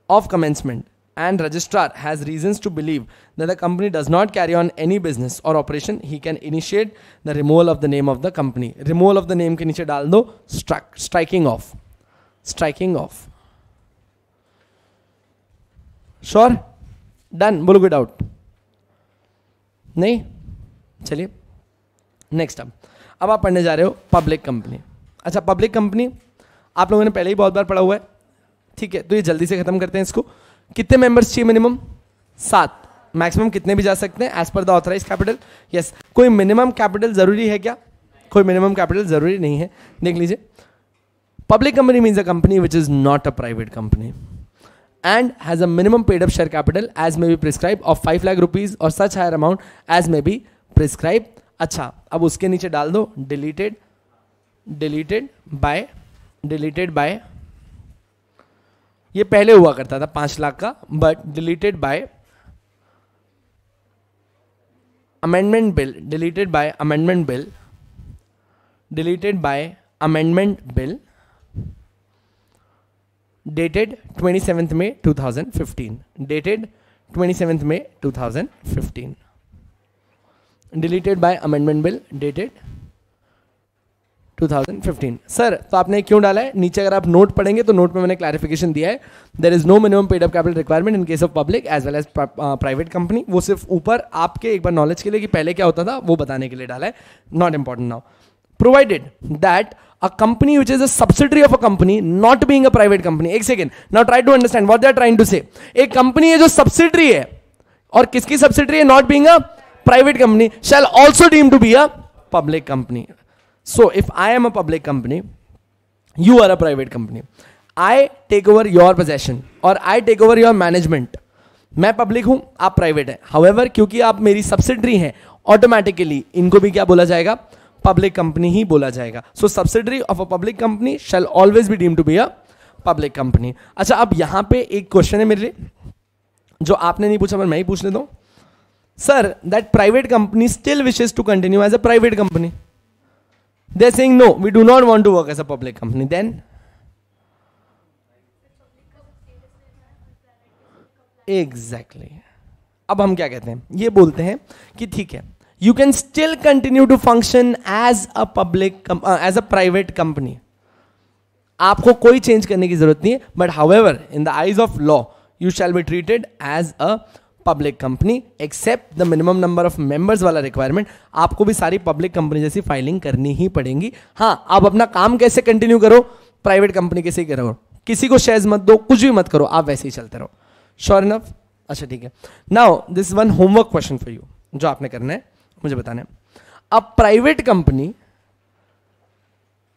of commencement and registrar has reasons to believe that the company does not carry on any business or operation, he can initiate the removal of the name of the company. removal of the name के नीचे डाल दो striking off, striking off। sure, done, बोलो कोई डाउट नहीं। चलिए नेक्स्ट, अब आप पढ़ने जा रहे हो पब्लिक कंपनी। अच्छा पब्लिक कंपनी आप लोगों ने पहले ही बहुत बार पढ़ा हुआ है, ठीक है, तो ये जल्दी से खत्म करते हैं इसको। कितने मेंबर्स चाहिए मिनिमम, 7, मैक्सिमम कितने भी जा सकते हैं as per the authorise capital. Yes, कोई मिनिमम कैपिटल जरूरी है क्या, कोई मिनिमम कैपिटल जरूरी नहीं है। देख लीजिए, public company means a company which is not a private company and has a minimum paid up share capital as may be prescribed of 5 lakh rupees or such higher amount as may be prescribed। अच्छा अब उसके नीचे डाल दो डिलीटेड बाय, ये पहले हुआ करता था 5 लाख का, but deleted bye amendment bill, deleted bye amendment bill dated 27th May 2015, dated 27th May 2015, deleted by amendment bill dated 2015। Sir तो आपने क्यों डाला है, नीचे अगर आप नोट पढ़ेंगे तो नोट में मैंने क्लैरिफिकेशन दिया है, there is no minimum paid up capital requirement in case of public as well as private company. वो सिर्फ ऊपर आपके एक बार नॉलेज के लिए कि पहले क्या होता था वो बताने के लिए डाला है, not important now. Provided that a company which is a subsidiary of a company not being a private company, एक second, now try to understand what they are trying to say। एक कंपनी है जो सब्सिडरी है, और किसकी सब्सिडरी है, not being a private company, shall also deem to be a public company। so if I am a public company, you are a private company, I take over your possession और I take over your management। मैं पब्लिक हूं, आप प्राइवेट है, however क्योंकि आप मेरी सब्सिडरी हैं ऑटोमेटिकली इनको भी क्या बोला जाएगा, पब्लिक कंपनी ही बोला जाएगा। So subsidiary of a public company shall always be deemed to be a public company. अच्छा अब यहां पे एक क्वेश्चन है मेरे लिए जो आपने नहीं पूछा पर मैं ही पूछ लेता हूं। Sir that private company still wishes to continue as a private company, they are saying no we do not want to work as a public company, then exactly अब हम क्या कहते हैं, ये बोलते हैं कि ठीक है you can still continue to function as a as a private company, आपको कोई चेंज करने की जरूरत नहीं है, but however in the eyes of law you shall be treated as a public company except the minimum number of members वाला रिक्वायरमेंट, आपको भी सारी पब्लिक कंपनी जैसी फाइलिंग करनी ही पड़ेगी। हाँ आप अपना काम कैसे कंटिन्यू करो, प्राइवेट कंपनी कैसे ही करो, किसी को शेयर्स मत दो, कुछ भी मत करो, आप वैसे ही चलते रहो। श्योर इनफ, अच्छा ठीक है। Now this one homework question for you, जो आपने करना है मुझे बताना है। A private company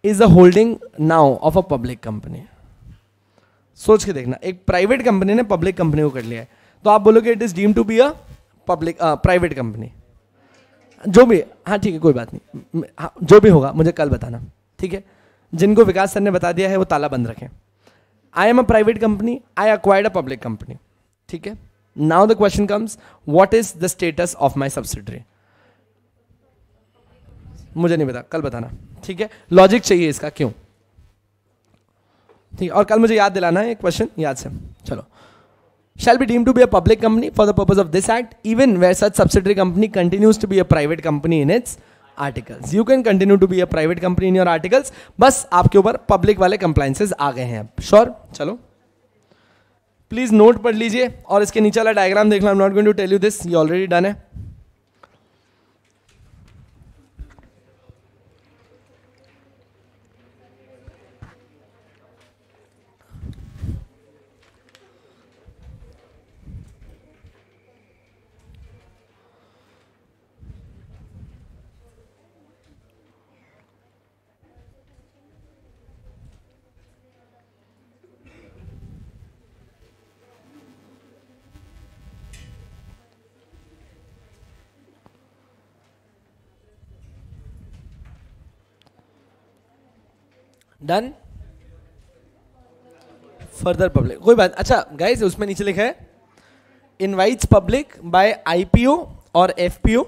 is a holding now of a public company. सोच के देखना, एक प्राइवेट कंपनी ने पब्लिक कंपनी को कर लिया है, तो आप बोलोगे it is deemed to be a public private company, जो भी, हाँ ठीक है कोई बात नहीं, हाँ, जो भी होगा मुझे कल बताना, ठीक है। जिनको विकास सर ने बता दिया है वो ताला बंद रखें। आई am a private company, I acquired a public company, ठीक है। Now the question comes, what is the status of my subsidiary? मुझे नहीं पता, कल बताना, ठीक है? लॉजिक चाहिए इसका, क्यों? ठीक है, और कल मुझे याद दिलाना है एक क्वेश्चन याद से। चलो, shall be deemed to be a public company for the purpose of this act even where such subsidiary company continues to be a private company in its articles. You can continue to be a private company in your articles, बस आपके ऊपर पब्लिक वाले compliances आ गए हैं अब। श्योर? चलो प्लीज नोट पढ़ लीजिए और इसके नीचे वाला डायग्राम देख लो। I am not going to tell you this, ये ऑलरेडी डन है। डन। फर्दर पब्लिक, कोई बात, अच्छा गाइस उसमें नीचे लिखा है इनवाइट्स पब्लिक बाय आईपीओ और एफपीओ।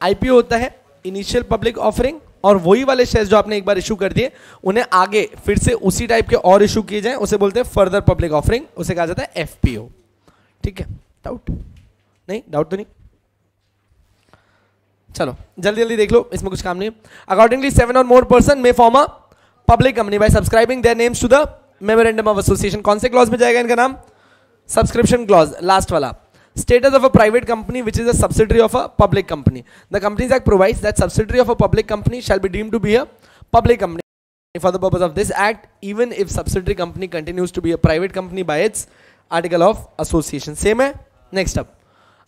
आईपीओ होता है इनिशियल पब्लिक ऑफरिंग, और वही वाले शेयर्स जो आपने एक बार इशू कर दिए उन्हें आगे फिर से उसी टाइप के और इशू किए जाएं, उसे बोलते हैं फर्दर पब्लिक ऑफरिंग, उसे कहा जाता है एफपीओ। ठीक है, डाउट नहीं? डाउट तो नहीं? चलो जल्दी जल्दी देख लो, इसमें कुछ काम नहीं। अकॉर्डिंगली 7 और more person may form a public company by subscribing their names to the memorandum of association. कौन से क्लॉज में जाएगा इनका नाम? सब्सक्रिप्शन क्लॉज, लास्ट वाला। Status of a private company which is a subsidiary of a public company. The Companies Act provides that subsidiary of a public company shall be deemed to be a public company for the purpose of this act, even if subsidiary company continues to be a private company by its article of association. Same है? Next up.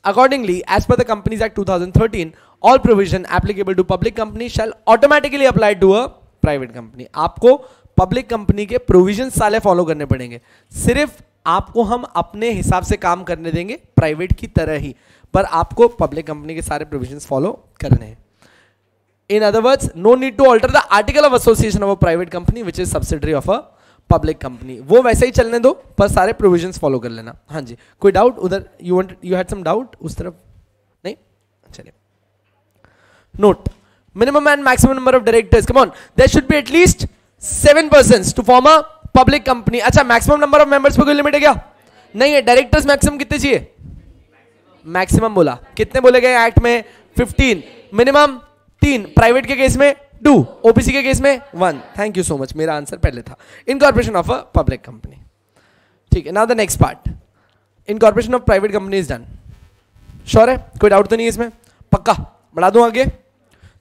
Accordingly, as per the Companies Act 2013, all provision applicable to public company shall automatically apply to a private company. आपको public company के provisions साले follow करने पड़ेंगे, सिर्फ आपको हम अपने हिसाब से काम करने देंगे प्राइवेट की तरह ही, पर आपको पब्लिक कंपनी के सारे प्रोविजंस फॉलो करने हैं। In other words, no need to alter the article of association of a private company which is subsidiary of a public company. वो वैसे ही चलने दो, पर सारे प्रोविजंस फॉलो कर लेना। हाँ जी, कोई डाउट उधर? यू हैड सम डाउट उस तरफ? नहीं? चलिए, note, minimum and maximum number of directors, come on, there should be at least 7 persons to form a public company. अच्छा, मैक्सिमम नंबर ऑफ मेंबर्स पे कोई लिमिट है क्या? नहीं है। डायरेक्टर्स मैक्सिमम कितने चाहिए? मैक्सिमम बोला, कितने बोले गए एक्ट में? 15। मिनिमम 3, प्राइवेट के केस में 2, ओबीसी के केस में 1। थैंक यू सो मच, मेरा आंसर पहले था। Incorporation of a public company. ठीक है, now the next part, incorporation of private company is done. Sure है? कोई डाउट तो नहीं है इसमें? पक्का? बढ़ा दूं आगे?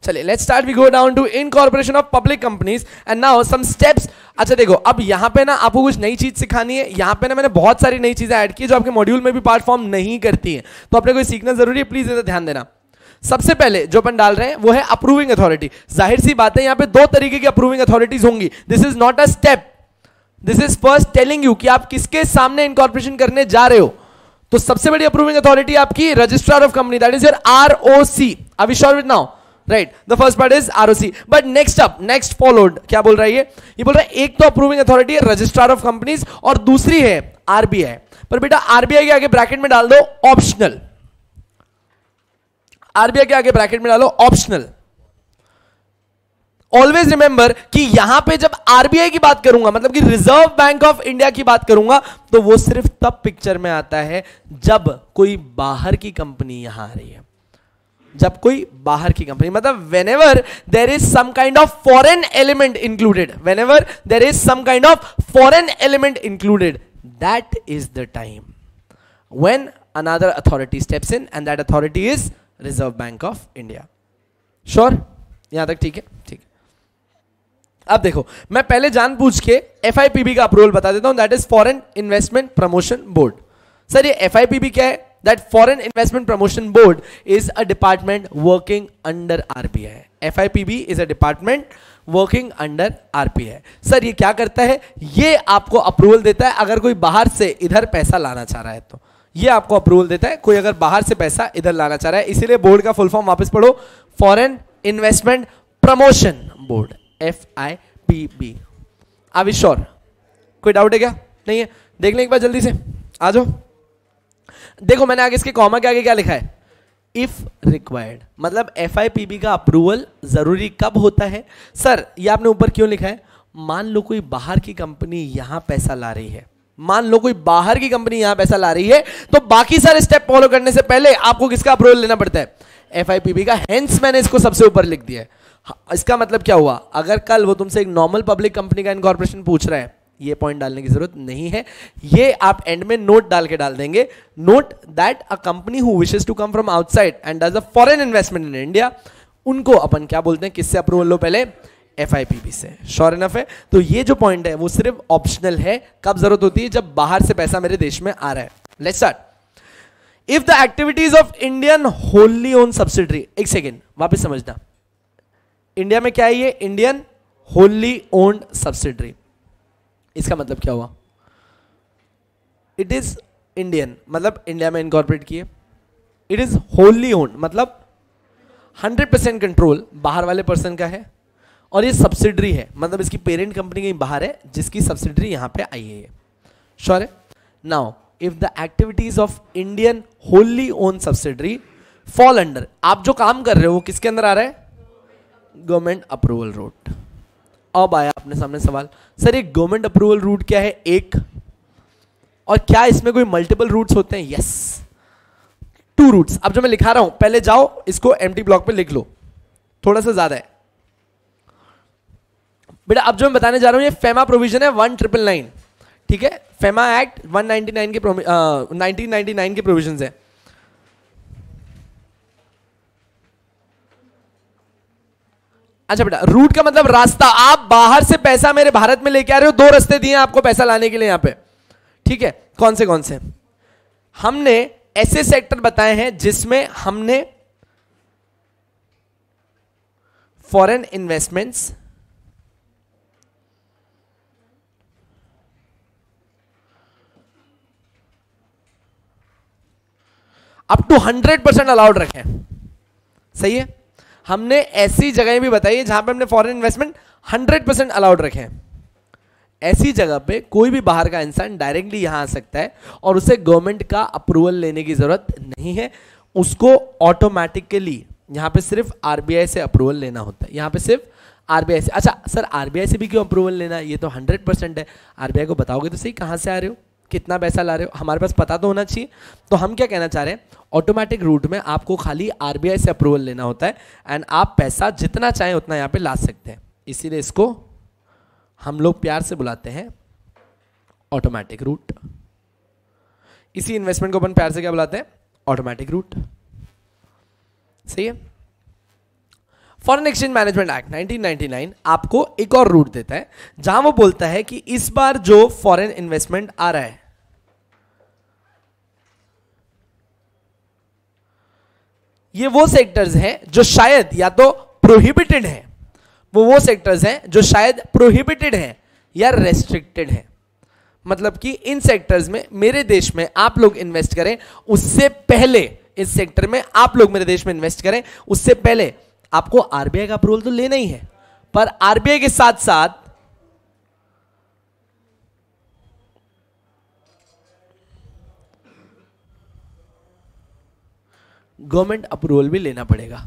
चलिए, let's start. We go down to incorporation of public companies and now some steps. अच्छा देखो, अब यहां पे ना आपको कुछ नई चीज सिखानी है। यहां पे ना मैंने बहुत सारी नई चीजें ऐड की जो आपके मॉड्यूल में भी पार्ट फॉर्म नहीं करती है, तो अपने को सीखना जरूरी है, प्लीज इधर ध्यान देना। सबसे पहले जो अपन डाल रहे हैं वो है अप्रूविंग अथॉरिटी। जाहिर सी बात है, यहां पे 2 तरीके की अप्रूविंग अथॉरिटीज होंगी। This is not a step, this is first telling you कि आप किसके सामने इनकॉर्पोरेशन करने जा रहे हो। तो सबसे बड़ी अप्रूविंग अथॉरिटी आपकी registrar of company, that is your ROC. Are we sure with now? Right, the first part is ROC, but next up, next followed, क्या बोल रहा है ये बोल रहा है एक तो अप्रूविंग अथॉरिटी है रजिस्ट्रार ऑफ कंपनीज और दूसरी है आरबीआई। पर बेटा आरबीआई के आगे ब्रैकेट में डाल दो ऑप्शनल। आरबीआई के आगे ब्रैकेट में डालो ऑप्शनल। ऑलवेज रिमेंबर कि यहां पे जब आरबीआई की बात करूंगा, मतलब कि रिजर्व बैंक ऑफ इंडिया की बात करूंगा, तो वो सिर्फ तब पिक्चर में आता है जब कोई बाहर की कंपनी यहां आ रही है। जब कोई बाहर की कंपनी, मतलब whenever there is some kind of foreign element included, whenever there is some kind of foreign element included, that is the time when another authority steps in and that authority is Reserve Bank of India. Sure? यहां तक ठीक है? ठीक है। अब देखो, मैं पहले जानबूझ के FIPB का अप्रूवल बता देता हूं, that is foreign investment promotion board. Sir ये FIPB क्या है? That Foreign Investment Promotion Board is a department working under RBI. FIPB is a department working under RBI. Sir ये क्या करता है? ये आपको अप्रूवल देता है अगर कोई बाहर से इधर पैसा लाना चाह रहा है, तो ये आपको अप्रूवल देता है कोई अगर बाहर से पैसा इधर लाना चाह रहा है। इसीलिए बोर्ड का फुल फॉर्म वापस पढ़ो, foreign investment promotion board, FIPB। Are we sure? कोई डाउट है क्या? नहीं है? देख लें एक बार जल्दी से, आ जाओ। देखो मैंने आगे इसके कॉमा के आगे क्या लिखा है, इफ रिक्वायर्ड, मतलब एफआईपीबी का अप्रूवल जरूरी कब होता है सर, ये आपने ऊपर क्यों लिखा है, मान लो कोई बाहर की कंपनी यहां पैसा ला रही है, मान लो कोई बाहर की कंपनी यहां पैसा ला रही है, तो बाकी सारे स्टेप फॉलो करने से पहले आपको किसका अप्रूवल लेना पड़ता है, एफआईपीबी का, हेंस मैंने इसको सबसे ऊपर लिख दिया है। इसका मतलब क्या हुआ, अगर कल वो तुमसे एक नॉर्मल पब्लिक कंपनी का इनकॉर्पोरेशन पूछ रहा है, ये पॉइंट डालने की जरूरत नहीं है, ये आप एंड में नोट डाल के डाल देंगे, note that a company who wishes to come from outside and does a foreign investment in India, उनको अपन क्या बोलते हैं, किससे अप्रूवल लो पहले, एफआईपीबी से। श्योर इनफ है। तो ये जो पॉइंट है वो सिर्फ ऑप्शनल है, कब जरूरत होती है, जब बाहर से पैसा मेरे देश में आ रहा है। Let's start. If the activities of Indian Holi own subsidiary, एक सेकेंड वापस समझना, इंडिया में क्या है ये, इंडियन होली ओन्ड सब्सिडरी, इसका मतलब क्या हुआ, इट इज इंडियन मतलब इंडिया में इनकॉर्पोरेट किए, इट इज होली ओन्ड मतलब 100% कंट्रोल बाहर वाले पर्सन का है, और ये सब्सिडरी है मतलब इसकी पेरेंट कंपनी कहीं बाहर है जिसकी सब्सिडरी यहां पे आई है। श्योर है। Now if the activities of Indian Holi own subsidiary fall under, आप जो काम कर रहे हो वो किसके अंदर आ रहा है, गवर्नमेंट अप्रूवल रूट। अब आया अपने सामने सवाल, सर ये गवर्नमेंट अप्रूवल रूट क्या है, एक, और क्या इसमें कोई मल्टीपल रूट्स होते हैं, यस 2 रूट्स। अब जो मैं लिखा रहा हूं पहले जाओ इसको एम्प्टी ब्लॉक पे लिख लो, थोड़ा सा ज्यादा है बेटा। अब जो मैं बताने जा रहा हूं ये फेमा प्रोविजन है 1999, ठीक है, फेमा एक्ट 1999 के 1999 के प्रोविजन है। अच्छा बेटा, रूट का मतलब रास्ता, आप बाहर से पैसा मेरे भारत में लेके आ रहे हो, 2 रास्ते दिए आपको पैसा लाने के लिए यहां पे, ठीक है, कौन से कौन से, हमने ऐसे सेक्टर बताए हैं जिसमें हमने foreign investments up to 100% allowed रखे, सही है। हमने ऐसी जगह भी बताई है जहां पे हमने फॉरेन इन्वेस्टमेंट 100% अलाउड रखे हैं। ऐसी जगह पे कोई भी बाहर का इंसान डायरेक्टली यहां आ सकता है और उसे गवर्नमेंट का अप्रूवल लेने की जरूरत नहीं है, उसको ऑटोमेटिकली यहां पे सिर्फ आरबीआई से अप्रूवल लेना होता है, यहां पे सिर्फ आरबीआई से। अच्छा सर आरबीआई से भी क्यों अप्रूवल लेना है, ये तो 100% है, आरबीआई को बताओगे तो सही कहां से आ रहे हो, कितना पैसा ला रहे हो, हमारे पास पता तो होना चाहिए। तो हम क्या कहना चाह रहे हैं, ऑटोमेटिक रूट में आपको खाली आरबीआई से अप्रूवल लेना होता है एंड आप पैसा जितना चाहें उतना यहां पे ला सकते हैं, इसीलिए इसको हम लोग प्यार से बुलाते हैं ऑटोमेटिक रूट। इसी इन्वेस्टमेंट को अपन प्यार से क्या बुलाते हैं, ऑटोमेटिक रूट, सही है। फॉरेन एक्सचेंज मैनेजमेंट एक्ट 1999 आपको एक और रूट देता है जहां वो बोलता है कि इस बार जो फॉरेन इन्वेस्टमेंट आ रहा है ये वो सेक्टर्स हैं जो शायद या तो प्रोहिबिटेड हैं, वो सेक्टर्स हैं जो शायद प्रोहिबिटेड हैं या रेस्ट्रिक्टेड हैं, मतलब कि इन सेक्टर्स में मेरे देश में आप लोग इन्वेस्ट करें उससे पहले, इस सेक्टर में आप लोग मेरे देश में इन्वेस्ट करें उससे पहले आपको आरबीआई का अप्रूवल तो लेना ही है, पर आरबीआई के साथ साथ गवर्नमेंट अप्रूवल भी लेना पड़ेगा,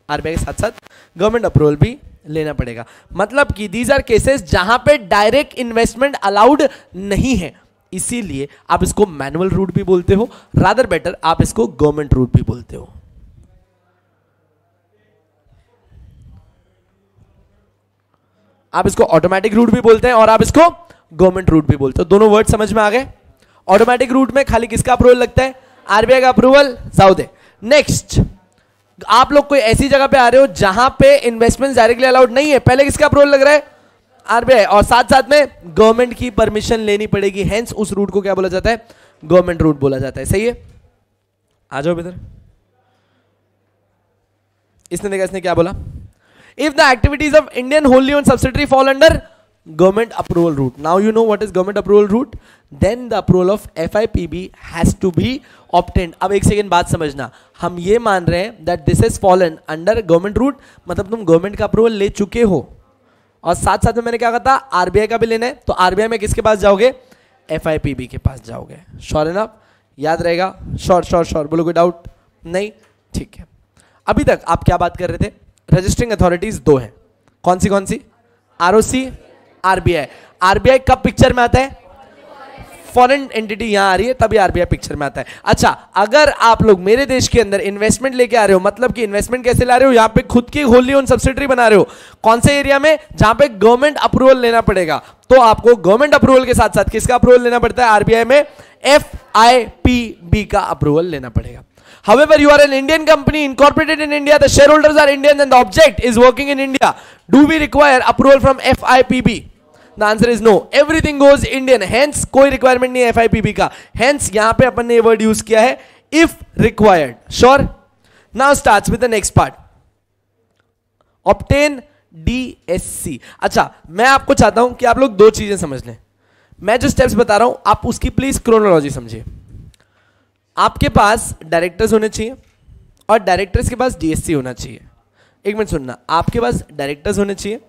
आरबीआई के साथ साथ गवर्नमेंट अप्रूवल भी लेना पड़ेगा। मतलब कि दीज आर केसेस जहां पे डायरेक्ट इन्वेस्टमेंट अलाउड नहीं है, इसीलिए आप इसको मैनुअल रूट भी बोलते हो, रादर बेटर आप इसको गवर्नमेंट रूट भी बोलते हो। आप इसको ऑटोमेटिक रूट भी बोलते हैं और आप इसको गवर्नमेंट रूट भी बोलते हो, दोनों वर्ड समझ में आ गए। ऑटोमेटिक रूट में खाली किसका अप्रूवल लगता है, आरबीआई का अप्रूवल, जाओ दे। नेक्स्ट, आप लोग कोई ऐसी जगह पे आ रहे हो जहां पे इन्वेस्टमेंट डायरेक्टली अलाउड नहीं है, पहले किसका अप्रूवल लग रहा है, आरबीआई, और साथ साथ में गवर्नमेंट की परमिशन लेनी पड़ेगी, हेंस उस रूट को क्या बोला जाता है, गवर्नमेंट रूट बोला जाता है, सही है। आ जाओ इधर, इसने देखा इसने क्या बोला, if the activities of Indian wholly owned subsidiary fall under government approval route. Now you know what is government approval route. Then the approval of FIPB has to be obtained. अब एक सेकेंड बात समझना, हम ये मान रहे हैं that this has fallen under government route, मतलब तुम गवर्नमेंट का अप्रूवल ले चुके हो, और साथ साथ में मैंने क्या कहा था, आरबीआई का भी लेना है, तो आरबीआई में किसके पास जाओगे, FIPB के पास जाओगे। श्योर एनफ, याद रहेगा? श्योर श्योर श्योर, बोलो कोई डाउट नहीं? ठीक है, अभी तक आप क्या बात कर रहे थे? रजिस्टरिंग अथॉरिटीज दो हैं, कौन सी? ROC, RBI. आरबीआई कब पिक्चर में आता है? फॉरेन एंटिटी यहां आ रही है तभी आरबीआई पिक्चर में आता है। अच्छा, अगर आप लोग मेरे देश के अंदर इन्वेस्टमेंट लेके आ रहे हो, मतलब कि इन्वेस्टमेंट कैसे ला रहे हो? यहां पे खुद की होली ओन सब्सिडरी बना रहे हो, कौन से एरिया में? जहां पे गवर्नमेंट अप्रूवल लेना पड़ेगा। तो आपको गवर्नमेंट अप्रूवल के साथ साथ किसका अप्रूवल लेना पड़ता है? आरबीआई में FIPB का अप्रूवल लेना पड़ेगा। However, you are an Indian company incorporated in India, the shareholders are Indian and the object is working in India. Do we require approval from FIPB? The answer is no. Everything goes Indian. Hence कोई requirement नहीं है FIPB का. Hence यहाँ पे अपन ने ये word use किया है if required. Sure? Now starts with the next part. Obtain DSC. अच्छा, मैं आपको चाहता हूं कि आप लोग दो चीजें समझ लें. मैं जो स्टेप्स बता रहा हूं आप उसकी प्लीज क्रोनोलॉजी समझिए. आपके पास डायरेक्टर्स होने चाहिए और डायरेक्टर्स के पास डीएससी होना चाहिए. एक मिनट सुनना, आपके पास डायरेक्टर्स होने चाहिए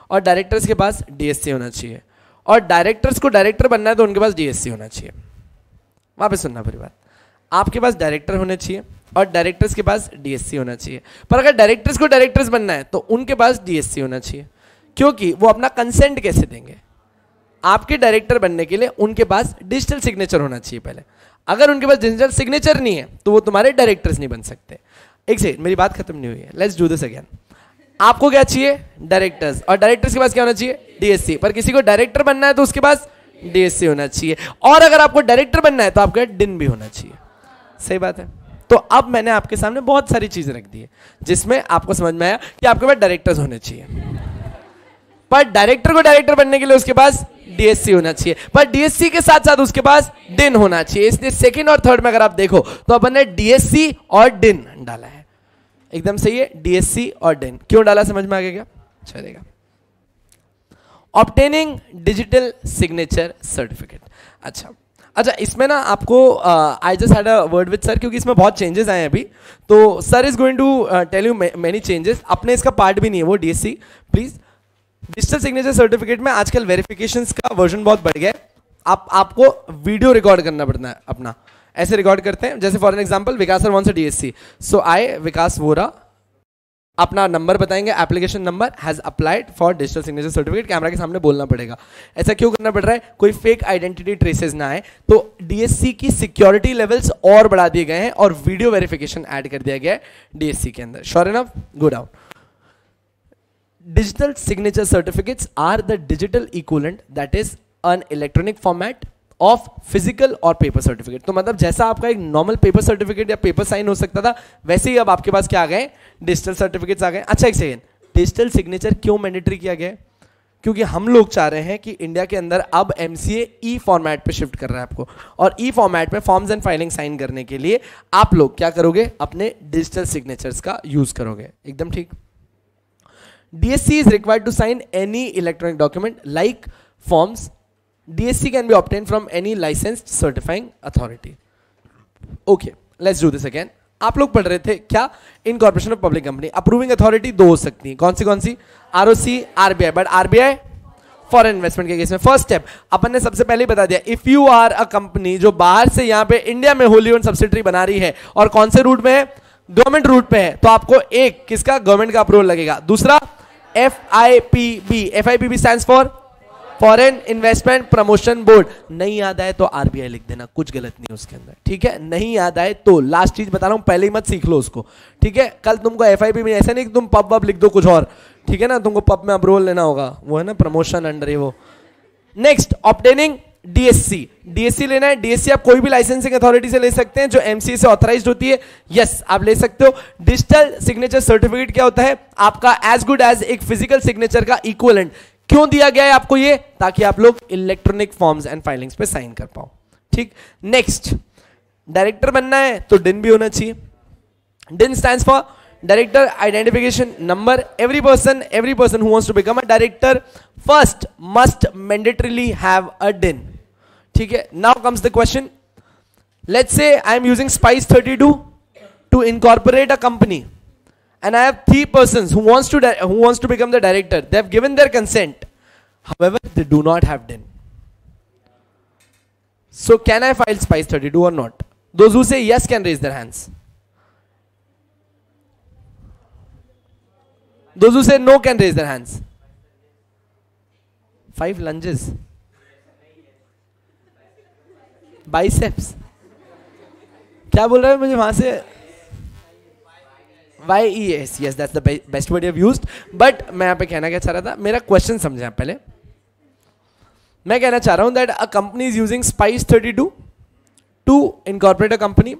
और डायरेक्टर्स के पास डीएससी होना चाहिए, और डायरेक्टर्स को डायरेक्टर बनना है तो उनके पास डीएससी होना चाहिए. वहां पे सुनना पूरी बात. आपके पास डायरेक्टर होने चाहिए और डायरेक्टर्स के पास डीएससी होना चाहिए, पर अगर डायरेक्टर्स को डायरेक्टर्स बनना है तो उनके पास डीएससी होना चाहिए, क्योंकि वो अपना कंसेंट कैसे देंगे? आपके डायरेक्टर बनने के लिए उनके पास डिजिटल सिग्नेचर होना चाहिए पहले. अगर उनके पास डिजिटल सिग्नेचर नहीं है तो वो तुम्हारे डायरेक्टर्स नहीं बन सकते. एक सेकंड, मेरी बात खत्म नहीं हुई है. Let's do this again. आपको क्या चाहिए? डायरेक्टर्स, और डायरेक्टर्स के पास क्या होना चाहिए? डीएससी. पर किसी को डायरेक्टर बनना है तो उसके पास डीएससी होना चाहिए, और अगर आपको डायरेक्टर बनना है तो आपका डिन भी होना चाहिए. सही बात है. तो अब मैंने आपके सामने बहुत सारी चीजें रख दी है जिसमें आपको समझ में आया कि आपके पास डायरेक्टर्स होने चाहिए, पर डायरेक्टर को डायरेक्टर बनने के लिए उसके पास डीएससी होना चाहिए, पर डीएससी के साथ साथ उसके पास डिन होना चाहिए. इसलिए सेकंड और थर्ड में अगर आप देखो तो अपन ने डीएससी और डिन डाला है. एकदम सही है, डीएससी और डिन. क्यों डाला समझ में आ गया क्या? चलेगा. Obtaining digital signature certificate. अच्छा, इसमें ना आपको I just had a word with sir, क्योंकि इसमें बहुत चेंजेस आए हैं अभी, तो sir is going to tell you many changes. अपने इसका पार्ट भी नहीं है वो DSC. Please, digital signature certificate में आजकल वेरिफिकेशंस का वर्जन बहुत बढ़ गया है. आपको वीडियो रिकॉर्ड करना पड़ता है अपना. ऐसे रिकॉर्ड करते हैं जैसे for an example Vikas sir wants a DSC, so I Vikas Vora अपना नंबर बताएंगे, application number has applied for digital signature certificate. Camera के सामने बोलना पड़ेगा. ऐसा क्यों करना पड़ रहा है? कोई फेक आइडेंटिटी ट्रेसेस ना आए. तो डीएससी की सिक्योरिटी लेवल्स और बढ़ा दिए गए हैं और वीडियो वेरिफिकेशन ऐड कर दिया गया है डीएससी के अंदर. Sure enough? Good out. Digital signature certificates are the digital equivalent, that is an electronic format of physical or paper certificate. तो मतलब जैसा आपका एक नॉर्मल पेपर सर्टिफिकेट या पेपर साइन हो सकता था, वैसे ही अब आपके पास क्या आ गए? डिजिटल सर्टिफिकेट्स आ गए. अच्छा, एक सेकेंड, डिजिटल सिग्नेचर क्यों मैंडेटरी किया गया? क्योंकि हम लोग चाह रहे हैं कि इंडिया के अंदर अब एमसीए ई फॉर्मेट पे शिफ्ट कर रहा है आपको, और ई फॉर्मेट में फॉर्म्स एंड फाइलिंग साइन करने के लिए आप लोग क्या करोगे? अपने डिजिटल सिग्नेचर्स का यूज करोगे. एकदम ठीक. DSC is required to sign any electronic document like forms. DSC can be obtained from any licensed certifying authority. Okay, let's do this again. आप लोग पढ़ रहे थे क्या? Incorporation of public company. Approving authority दो हो सकती है. कौन सी? ROC, RBI. But RBI foreign investment के केस में. फर्स्ट स्टेप अपन ने सबसे पहले बता दिया, if you are a company जो बाहर से यहाँ पे इंडिया में होली ओन सब्सिडरी बना रही है और कौन से रूट में है? गवर्नमेंट रूट पे है, तो आपको एक किसका? गवर्नमेंट का अप्रूवल लगेगा. दूसरा FIPB. FIPB stands for foreign investment promotion board. नहीं याद आए तो आरबीआई लिख देना, कुछ गलत नहीं उसके अंदर. ठीक है, नहीं याद आए तो. लास्ट चीज बता रहा हूं, पहले ही मत सीख लो उसको. ठीक है, कल तुमको FIPB में ऐसा नहीं कि तुम पब वब लिख दो कुछ और. ठीक है ना, तुमको पब में अप्रूवल लेना होगा, वो है ना प्रमोशन अंडर है वो. Next, obtaining DSC. डीएससी लेना है. डीएससी आप कोई भी लाइसेंसिंग अथॉरिटी से ले सकते हैं जो एमसीए से ऑथराइज्ड होती है. यस, आप ले सकते हो. डिजिटल सिग्नेचर सर्टिफिकेट क्या होता है? आपका एज गुड एज एक फिजिकल सिग्नेचर का इक्विवेलेंट. क्यों दिया गया है आपको ये? ताकि आप लोग इलेक्ट्रॉनिक फॉर्म्स एंड फाइलिंग्स पे साइन कर पाओ. ठीक. नेक्स्ट, डायरेक्टर बनना है तो डिन भी होना चाहिए. डिन stands for director identification number. Every person who wants to become a director first must mandatorily have a DIN. ठीक है. Now comes the question. Let's say I am using Spice 32 to incorporate a company, and I have 3 persons who wants to become the director. They have given their consent. However, they do not have DIN. So can I file Spice 32 or not? Those who say yes can raise their hands. Those who say no can raise their hands. 5 lunges. Biceps. क्या बोल रहा है मुझे वहां से? YES. Yes, that's the best word you have used. But मैं यहाँ पे कहना क्या चाह रहा था, मेरा क्वेश्चन समझे आप पहले. मैं कहना चाह रहा हूं that a company is using Spice 32 to incorporate a company.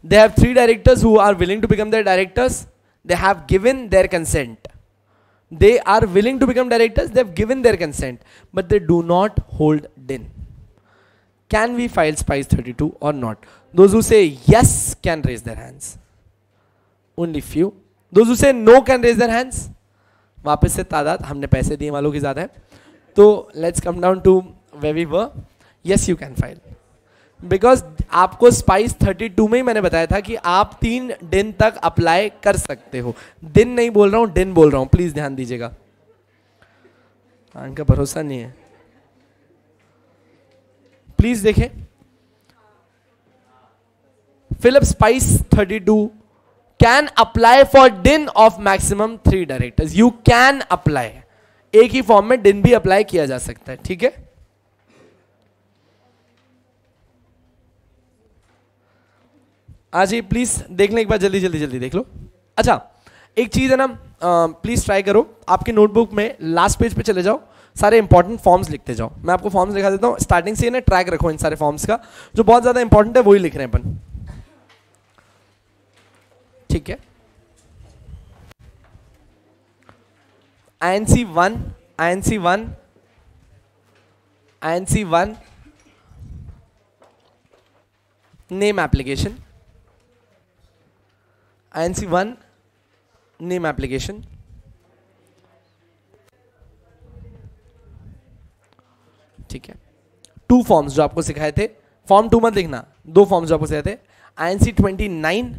They have 3 directors who are willing to become their directors. They have given their consent. They are willing to become directors. They have given their consent, but they do not hold DIN. Can we file Spice 32 or not? Those who say yes can raise their hands. Only few. Those who say no can raise their hands. वापस से तादाद हमने पैसे दिए वालों की ज्यादा है. तो let's come down to where we were. Yes, you can file. Because आपको स्पाइस 32 में ही मैंने बताया था कि आप 3 दिन तक अप्लाई कर सकते हो. दिन नहीं बोल रहा हूं, दिन बोल रहा हूं, प्लीज ध्यान दीजिएगा. इनका भरोसा नहीं है. प्लीज देखें. Philip spice 32 can apply for DIN of maximum 3 directors. You can apply. एक ही फॉर्म में डिन भी अप्लाई किया जा सकता है. ठीक है. आज ही प्लीज देख लें एक बार, जल्दी जल्दी जल्दी देख लो. अच्छा एक चीज है ना, प्लीज ट्राई करो आपकी नोटबुक में लास्ट पेज पे चले जाओ, सारे इंपॉर्टेंट फॉर्म्स लिखते जाओ. मैं आपको फॉर्म्स लिखा देता हूं. स्टार्टिंग से ना ट्रैक रखो इन सारे फॉर्म्स का, जो बहुत ज्यादा इंपॉर्टेंट है वही लिख रहे हैं अपन. ठीक है. INC 1, INC 1, INC 1 name application. INC 1 name application. ठीक है. 2 फॉर्म्स जो आपको सिखाए थे, फॉर्म 2 मत लिखना, 2 फॉर्म्स जो आपको सिखाए थे. INC 29,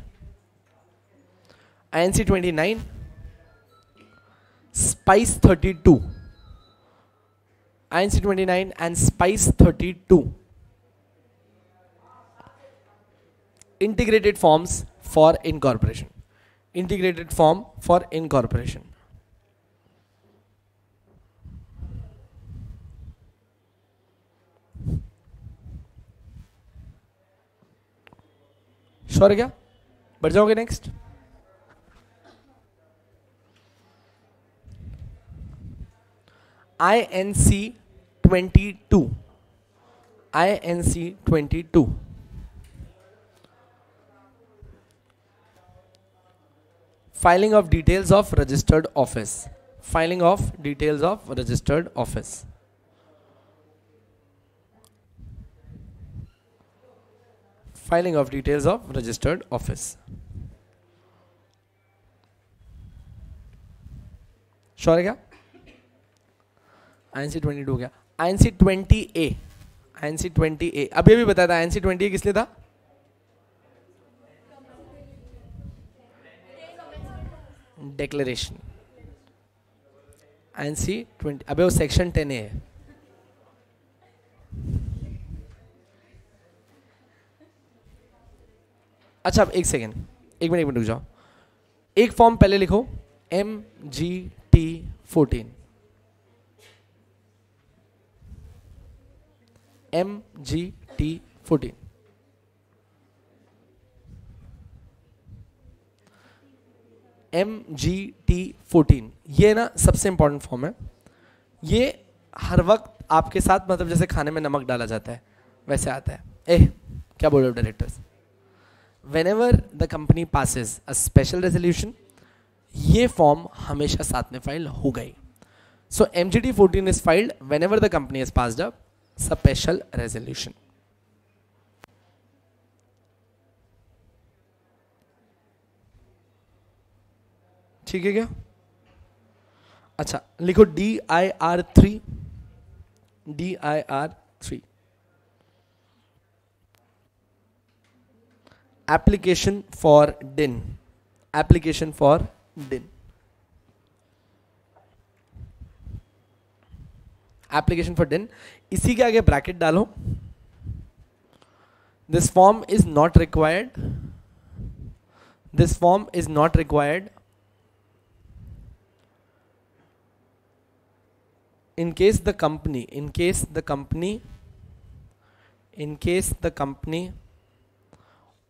INC 29, Spice 32, INC 29 and Spice 32 integrated forms for incorporation. Integrated form for incorporation. Sure है क्या? बढ़ जाओगे next. INC 22, INC 22 filing of details of registered office. Filing of details of registered office. Filing of details of registered office. Sure है क्या? INC 22 हो गया. INC 20A, INC 20A अभी अभी बताया था. INC 20A किस लिए था? डिक्लेरेशन. INC 20 अबे वो सेक्शन 10A है. अच्छा एक सेकेंड, एक मिनट रुक जाओ. एक फॉर्म पहले लिखो, MGT 14, MGT 14. MGT 14 ये ना सबसे इंपॉर्टेंट फॉर्म है. ये हर वक्त आपके साथ, मतलब जैसे खाने में नमक डाला जाता है वैसे आता है. क्या बोल रहे हो directors? Whenever the company passes a special resolution, ये फॉर्म हमेशा साथ में फाइल हो गई. So MGT 14 is filed whenever the company has passed a special resolution. ठीक है क्या? अच्छा लिखो DIR3, DIR3 एप्लीकेशन फॉर डिन. एप्लीकेशन फॉर डिन. एप्लीकेशन फॉर डिन. इसी के आगे ब्रैकेट डालो. This form is not required. This form is not required in case the company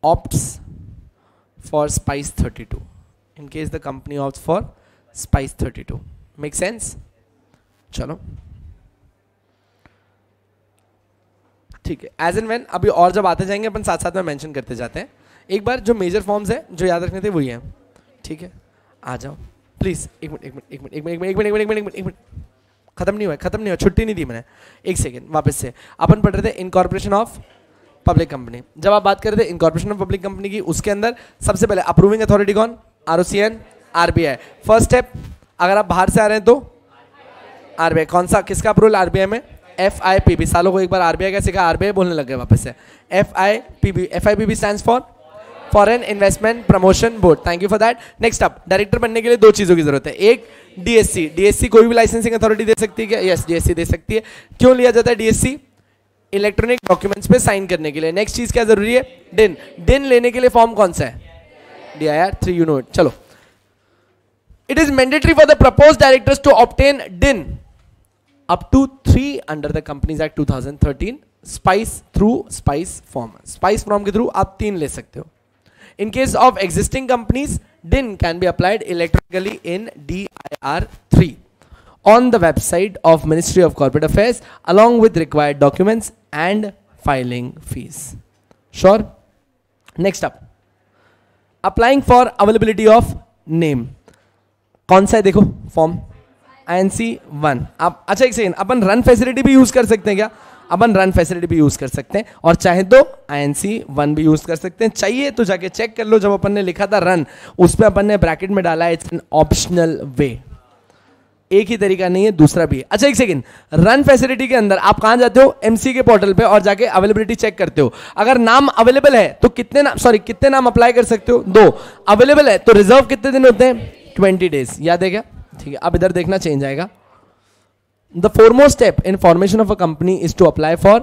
opts for SPICE 32. In case the company opts for SPICE 32. Make sense? चलो ठीक है. एज एंड व्हेन अभी और जब आते जाएंगे अपन साथ साथ में मेंशन करते जाते हैं. एक बार जो मेजर फॉर्म्स है जो याद रखने थे वही हैं. ठीक है, आ जाओ प्लीज. एक मिनट. खत्म नहीं हुआ, छुट्टी नहीं दी मैंने. एक सेकेंड, वापस से. अपन पढ़ रहे थे इनकॉर्पोरेशन ऑफ पब्लिक कंपनी. जब आप बात कर रहे थे इनकॉर्पोरेशन ऑफ पब्लिक कंपनी की, उसके अंदर सबसे पहले अप्रूविंग अथॉरिटी कौन? ROCN, RBI. फर्स्ट स्टेप, अगर आप बाहर से आ रहे हैं तो RBI. कौन सा, किसका अप्रूवल RBI में? FIPB. सालों को एक बार RBI का सिखा, RBI बोलने लग गए वापस से. FIPB. FIPB stands for foreign investment promotion board. Thank you for that. Next up, director बनने के लिए दो चीजों की जरूरत है. एक DSC. DSC कोई भी लाइसेंसिंग अथॉरिटी दे सकती है क्या? यस, DSC दे सकती है. क्यों लिया जाता है DSC? इलेक्ट्रॉनिक डॉक्यूमेंट्स पे साइन करने के लिए. नेक्स्ट चीज क्या जरूरी है? DIN. DIN लेने के लिए फॉर्म कौन सा है? DIR 3. You know it. चलो, it is mandatory for the proposed directors to obtain DIN up to 3 under the Companies Act 2013. SPICE through SPICE form. SPICE form के थ्रू आप 3 ले सकते हो. In case of existing companies, DIN can be applied electronically in DIR 3 on the website of Ministry of Corporate Affairs along with required documents and filing fees. Sure? Next up, applying for availability of name. कौन सा है देखो फॉर्म? INC 1. आप अच्छा एक सेकेंड, अपन रन फैसिलिटी भी यूज कर सकते हैं क्या? अपन रन फैसिलिटी भी यूज कर सकते हैं, और चाहे तो INC 1 भी यूज कर सकते हैं. चाहिए तो जाके चेक कर लो. जब अपन ने लिखा था रन, उस पर अपन ने ब्रैकेट में डाला है इट्स एन ऑप्शनल वे. एक ही तरीका नहीं है, दूसरा भी है. अच्छा एक सेकेंड, रन फैसिलिटी के अंदर आप कहां जाते हो? MC के पोर्टल पे, और जाके अवेलेबिलिटी चेक करते हो. अगर नाम अवेलेबल है तो कितने नाम अप्लाई कर सकते हो? 2. अवेलेबल है तो रिजर्व कितने दिन होते हैं? 20 days. याद है क्या? ठीक है, अब इधर देखना चेंज आएगा. The foremost step in formation of a company is to apply for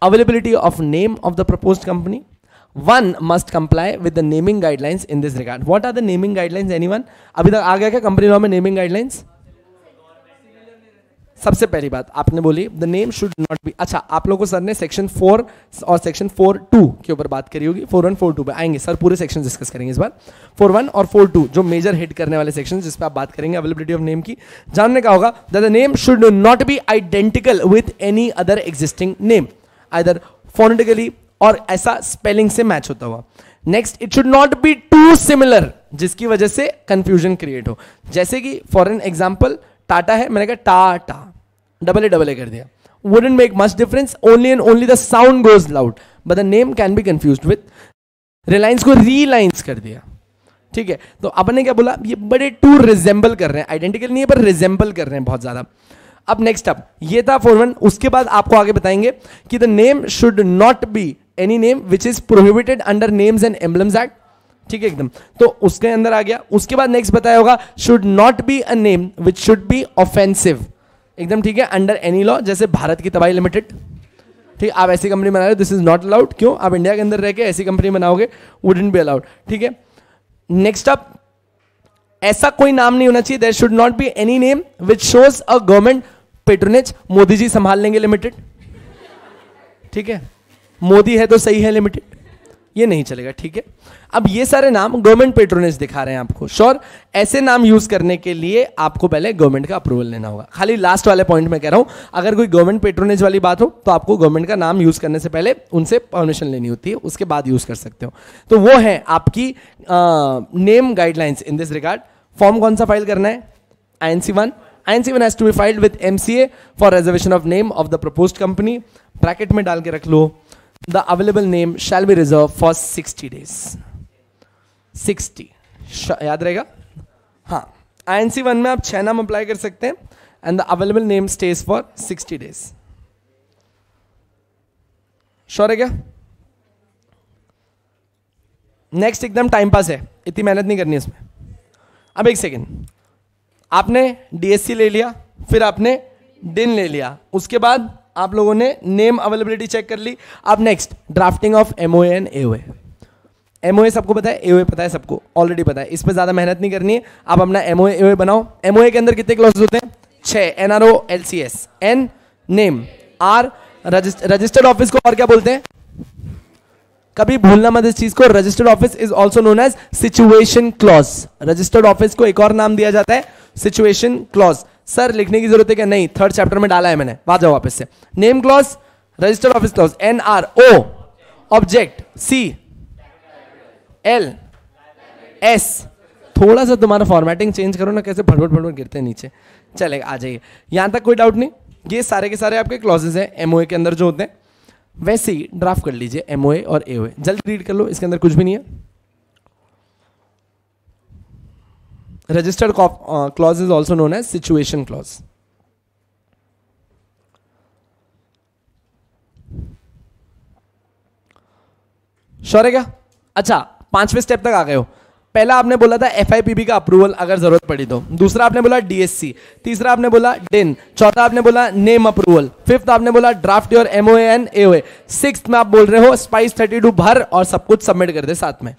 availability of name of the proposed company. One must comply with the naming guidelines in this regard. What are the naming guidelines? Anyone? अभी तक आ गया क्या कंपनी लॉ में naming guidelines? सबसे पहली बात आपने बोली the name should not B. अच्छा, आप लोगों को सर ने सेक्शन 4 और सेक्शन 4.2 के ऊपर बात करी होगी. 4.1 4.2 पे आएंगे सर, पूरे सेक्शन डिस्कस करेंगे इस बार. 4.1 और 4.2 जो मेजर हिट करने वाले सेक्शन जिस पे आप बात करेंगे अवेलेबिलिटी ऑफ नेम की. जानने का होगा that the name should not be identical with any other existing name, either phonetically और ऐसा स्पेलिंग से मैच होता हुआ. Next, it should not be too similar जिसकी वजह से कंफ्यूजन क्रिएट हो. जैसे कि फॉर एन एग्जाम्पल टाटा है, मैंने कहा टाटा, डबल ए कर दिया. wouldn't make much difference, only and only the sound goes loud, but the name can be confused with. Reliance को रीलायंस कर दिया. ठीक है, तो अपन ने क्या बोला? ये बड़े टू रिजेंबल कर रहे हैं, आइडेंटिकल नहीं है पर रिजेंबल कर रहे हैं बहुत ज्यादा. अब नेक्स्ट अप, ये था 4.1. उसके बाद आपको आगे बताएंगे कि the name should not be any name which is prohibited under names and emblems act. ठीक है एकदम, तो उसके अंदर आ गया. उसके बाद नेक्स्ट बताया होगा should not be a name which should be offensive. एकदम ठीक है, अंडर एनी लॉ, जैसे भारत की तबाही लिमिटेड. ठीक, आप ऐसी कंपनी बना रहे हो, दिस इज नॉट अलाउड. क्यों? आप इंडिया के अंदर रह के ऐसी कंपनी बनाओगे, वुडंट बी अलाउड. ठीक है, नेक्स्ट अप, ऐसा कोई नाम नहीं होना चाहिए. There should not be any name which shows a government patronage. Modi ji संभाल लेंगे लिमिटेड. ठीक है, मोदी है तो सही है लिमिटेड, ये नहीं चलेगा. ठीक है, अब ये सारे नाम गवर्नमेंट पेट्रोनेज दिखा रहे हैं आपको. श्योर, ऐसे नाम यूज करने के लिए आपको पहले गवर्नमेंट का अप्रूवल लेना होगा. खाली लास्ट वाले पॉइंट में कह रहा हूं, अगर कोई गवर्नमेंट पेट्रोनेज वाली बात हो तो आपको गवर्नमेंट का नाम यूज करने से पहले उनसे परमिशन लेनी होती है, उसके बाद यूज कर सकते हो. तो वो है आपकी name guidelines in this regard. Form कौन सा फाइल करना है? INC 1. INC 1 has to be filed with MCA for reservation of name of the proposed company. Bracket में डाल के रख लो, the available name shall be reserved for 60 days. 60 याद रहेगा. हाँ, INC 1 में आप 6 नाम अप्लाई कर सकते हैं and the available name stays for 60 days. Sure है क्या? नेक्स्ट एकदम टाइम पास है, इतनी मेहनत नहीं करनी इसमें. अब एक सेकेंड, आपने DSC ले लिया, फिर आपने DIN ले लिया, उसके बाद आप लोगों ने नेम अवेलेबिलिटी चेक कर ली। अब next drafting of MOA and AOA. MOA सबको पता है, एओए पता है सबको, ऑलरेडी पता है, इस पर ज्यादा मेहनत नहीं करनी है। आप अपना एमओए एओए बनाओ। एमओए के अंदर कितने क्लॉजेस होते हैं? 6। NRO LCS, N name, R registered office को और क्या बोलते हैं? कभी भूलना मत इस चीज को, registered office is also known as situation clause. Registered office को एक और नाम दिया जाता है सिचुएशन क्लॉज। सर लिखने की जरूरत है क्या? नहीं, 3rd चैप्टर में डाला है मैंने, वहां जाओ वापस से। Name clause, registered office clause, NRO object, C L S. थोड़ा सा तुम्हारा फॉर्मेटिंग चेंज करो ना, कैसे फटफट फटफट गिरते हैं नीचे। चलेगा, आ जाइए, यहां तक कोई डाउट नहीं। ये सारे के सारे आपके क्लॉजेज हैं एमओए के अंदर जो होते हैं। वैसे ही ड्राफ्ट कर लीजिए एमओए और एओए, जल्दी रीड कर लो, इसके अंदर कुछ भी नहीं है। Registered clause is also known as situation clause. Sure है क्या? अच्छा, 5वें स्टेप तक आ गए हो। पहला आपने बोला था एफआईपीबी का अप्रूवल अगर जरूरत पड़ी तो, दूसरा आपने बोला डीएससी, तीसरा आपने बोला डिन, चौथा आपने बोला नेम अप्रूवल, 5th आपने बोला draft your MOA and AOA, 6th में आप बोल रहे हो स्पाइस 32 भर और सब कुछ सबमिट कर दे साथ में।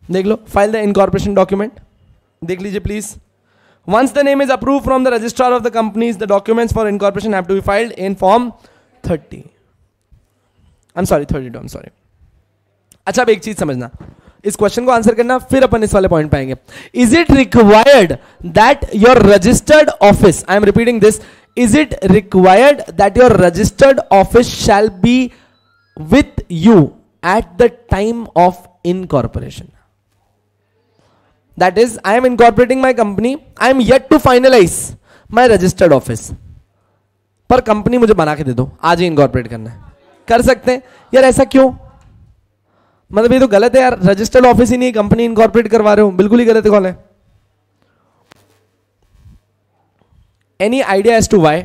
देख लो, फाइल द इनकॉर्पोरेशन डॉक्यूमेंट, देख लीजिए please. Once the name is approve from the registrar of the companies, the documents for incorporation have to be filed in form 32। अच्छा, अब एक चीज समझना, इस क्वेश्चन को आंसर करना, फिर अपन इस वाले पॉइंट पे आएंगे। Is it required that your registered office, I am repeating this, is it required that your registered office shall be with you at the time of incorporation? That is, I am incorporating my company, I am yet to finalise my registered office, पर कंपनी मुझे बना के दे दो, आज ही इनकॉर्पोरेट करना है। कर सकते हैं यार, ऐसा क्यों? मतलब ये तो गलत है यार, रजिस्टर्ड ऑफिस ही नहीं, कंपनी इनकॉर्पोरेट करवा रहे हो, बिल्कुल ही गलत है। कौन है? Any idea as to why?